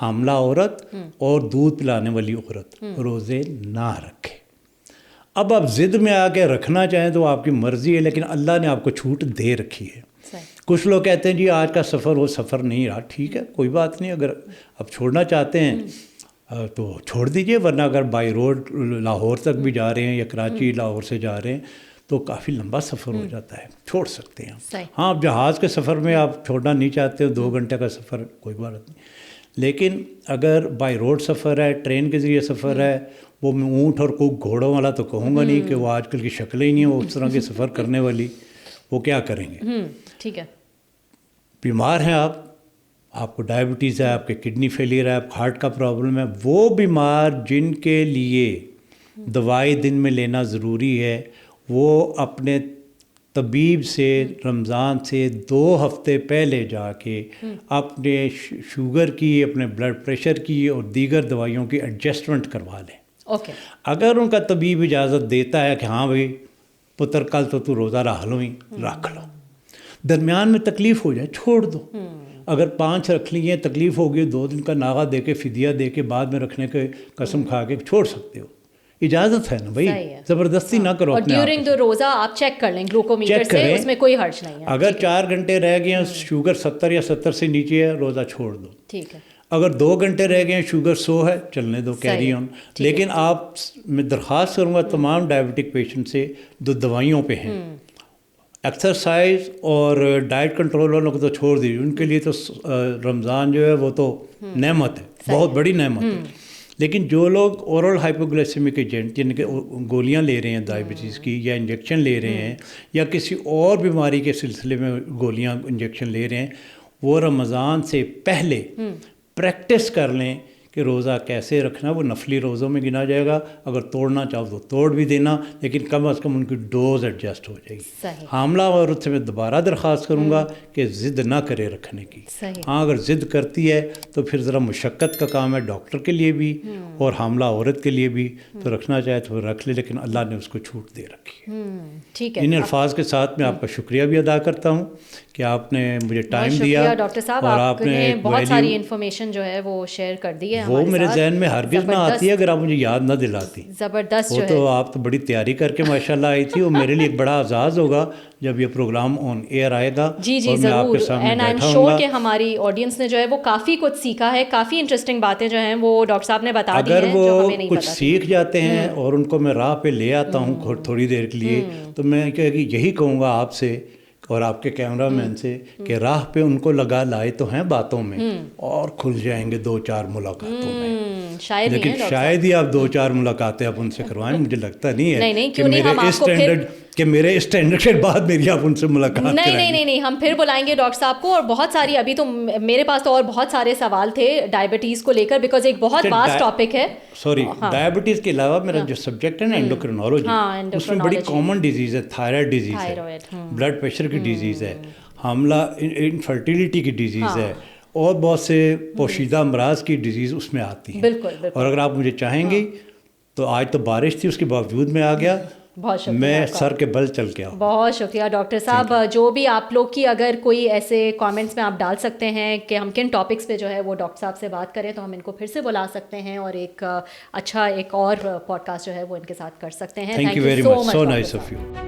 حاملہ عورت اور دودھ پلانے والی عورت روزے نہ رکھے۔ اب آپ ضد میں آ کے رکھنا چاہیں تو آپ کی مرضی ہے، لیکن اللہ نے آپ کو چھوٹ دے رکھی ہے۔ کچھ لوگ کہتے ہیں جی آج کا سفر وہ سفر نہیں رہا، ٹھیک ہے کوئی بات نہیں، اگر آپ چھوڑنا چاہتے ہیں تو چھوڑ دیجئے، ورنہ اگر بائی روڈ لاہور تک بھی جا رہے ہیں یا کراچی لاہور سے جا رہے ہیں تو کافی لمبا سفر ہو جاتا ہے، چھوڑ سکتے ہیں۔ ہاں آپ جہاز کے سفر میں آپ چھوڑنا نہیں چاہتے ہو، 2 گھنٹے کا سفر کوئی بات نہیں، لیکن اگر بائی روڈ سفر ہے، ٹرین کے ذریعے سفر ہے، وہ میں اونٹ اور کوئی گھوڑوں والا تو کہوں گا نہیں کہ وہ آج کل کی شکلیں ہی نہیں ہیں وہ اس طرح کے سفر کرنے والی، وہ کیا کریں گے؟ ٹھیک ہے، بیمار ہیں آپ کو ڈائبٹیز ہے، آپ کے کڈنی فیلئر ہے، آپ ہارٹ کا پرابلم ہے، وہ بیمار جن کے لیے دوائی دن میں لینا ضروری ہے، وہ اپنے طبیب سے رمضان سے 2 ہفتے پہلے جا کے اپنے شوگر کی، اپنے بلڈ پریشر کی اور دیگر دوائیوں کی ایڈجسٹمنٹ کروا لیں۔ اوکے، اگر ان کا طبیب اجازت دیتا ہے کہ ہاں بھائی پتر کل تو روزہ رکھ لو ہی، رکھ لو، درمیان میں تکلیف ہو جائے چھوڑ دو۔ اگر 5 رکھ لی ہیں، تکلیف ہوگی 2 دن کا ناغہ دے کے فدیہ دے کے بعد میں رکھنے کے قسم کھا کے چھوڑ سکتے ہو، اجازت ہے نا بھائی، زبردستی نہ کرو۔ اور ڈیورنگ دا روزہ آپ چیک کر لیں گلوکومیٹر سے، اس میں کوئی حرج نہیں ہے۔ اگر 4 گھنٹے رہ گئے ہیں، شوگر 70 یا 70 سے نیچے ہے، روزہ چھوڑ دو۔ ٹھیک ہے، اگر 2 گھنٹے رہ گئے ہیں، شوگر 100 ہے، چلنے دو، کیری آن۔ لیکن آپ میں درخواست کروں گا تمام ڈائبٹک پیشنٹ سے جو دوائیوں پہ ہیں، ایکسرسائز اور ڈائٹ کنٹرول والوں کو تو چھوڑ دیجیے، ان کے لیے تو رمضان جو ہے وہ تو نعمت ہے، بہت بڑی نعمت ہے۔ لیکن جو لوگ اورل ہائپوگلائسیمک ایجنٹ یعنی کہ گولیاں لے رہے ہیں ڈائبٹیز کی، یا انجیکشن لے رہے ہیں، یا کسی اور بیماری کے سلسلے میں گولیاں انجیکشن لے رہے ہیں، وہ رمضان سے پہلے پریکٹس کر لیں کہ روزہ کیسے رکھنا۔ وہ نفلی روزوں میں گنا جائے گا، اگر توڑنا چاہو تو توڑ بھی دینا، لیکن کم از کم ان کی ڈوز ایڈجسٹ ہو جائے گی۔ حاملہ عورت سے میں دوبارہ درخواست کروں گا کہ ضد نہ کرے رکھنے کی۔ ہاں اگر ضد کرتی ہے تو پھر ذرا مشقت کا کام ہے ڈاکٹر کے لیے بھی اور حاملہ عورت کے لیے بھی، تو رکھنا چاہے تو رکھ لے، لیکن اللہ نے اس کو چھوٹ دے رکھی ہے۔ ٹھیک ہے، ان الفاظ کے ساتھ میں آپ کا شکریہ بھی ادا کرتا ہوں کہ آپ نے مجھے ٹائم دیا، ڈاکٹر صاحب، اور آپ نے بہت ساری انفارمیشن جو ہے وہ شیئر کر دی ہے، وہ میرے ذہن میں ہرگز نہ آتی ہے اگر آپ مجھے یاد نہ دلاتی۔ زبردست، وہ تو آپ تو بڑی تیاری کر کے ماشاءاللہ آئی تھی، وہ میرے لیے ایک بڑا اعزاز ہوگا جب یہ پروگرام آن ایئر آئے گا۔ جی جی ضرور، اینڈ آئی ایم شیور کہ ہماری آڈینس نے جو ہے وہ کافی کچھ سیکھا ہے، کافی انٹرسٹنگ باتیں جو ہیں وہ ڈاکٹر صاحب نے بتا دی ہیں اگر جو وہ ہمیں نہیں کچھ پتہ سیکھ جاتے ہیں اور ان کو میں راہ پہ لے آتا ہوں تھوڑی دیر کے لیے، تو میں یہی کہوں گا آپ سے اور آپ کے کیمرہ مین سے کہ راہ پہ ان کو لگا لائے تو ہیں باتوں میں، اور کھل جائیں گے 2-4 ملاقاتوں میں، لیکن شاید ہی آپ 2-4 ملاقاتیں آپ ان سے کروائیں، مجھے لگتا نہیں ہے کہ میرے اسٹینڈرڈ کے بعد میری آپ ان سے ملاقات کرائیں۔ نہیں، ہم پھر بلائیں گے ڈاکٹر صاحب کو، اور بہت ساری ابھی تو میرے پاس تو اور بہت سارے سوال تھے ڈائبٹیز کو لے کر، بیکاز ایک بہت واسٹ ٹاپک ہے۔ سوری، ڈائبٹیز کے علاوہ میرا جو سبجیکٹ ہے نا اینڈوکرینالوجی، اس میں بڑی کامن ڈیزیز ہے، تھائرائڈ ڈیزیز ہے، بلڈ پریشر کی ڈیزیز ہے، حاملہ انفرٹیلیٹی کی ڈیزیز ہے، اور بہت سے پوشیدہ امراض کی ڈیزیز اس میں آتی ہیں۔ بالکل، اور اگر آپ مجھے چاہیں گی تو آج تو بارش تھی، اس کے باوجود میں آ گیا، بہت شکریہ، میں سر کے بل چل کے آؤں۔ بہت شکریہ ڈاکٹر صاحب، جو بھی آپ لوگ کی اگر کوئی ایسے کامنٹس میں آپ ڈال سکتے ہیں کہ ہم کن ٹاپکس پہ جو ہے وہ ڈاکٹر صاحب سے بات کریں، تو ہم ان کو پھر سے بلا سکتے ہیں اور ایک اچھا ایک اور پوڈ کاسٹ جو ہے وہ ان کے ساتھ کر سکتے ہیں۔ Thank you very much, so nice of you.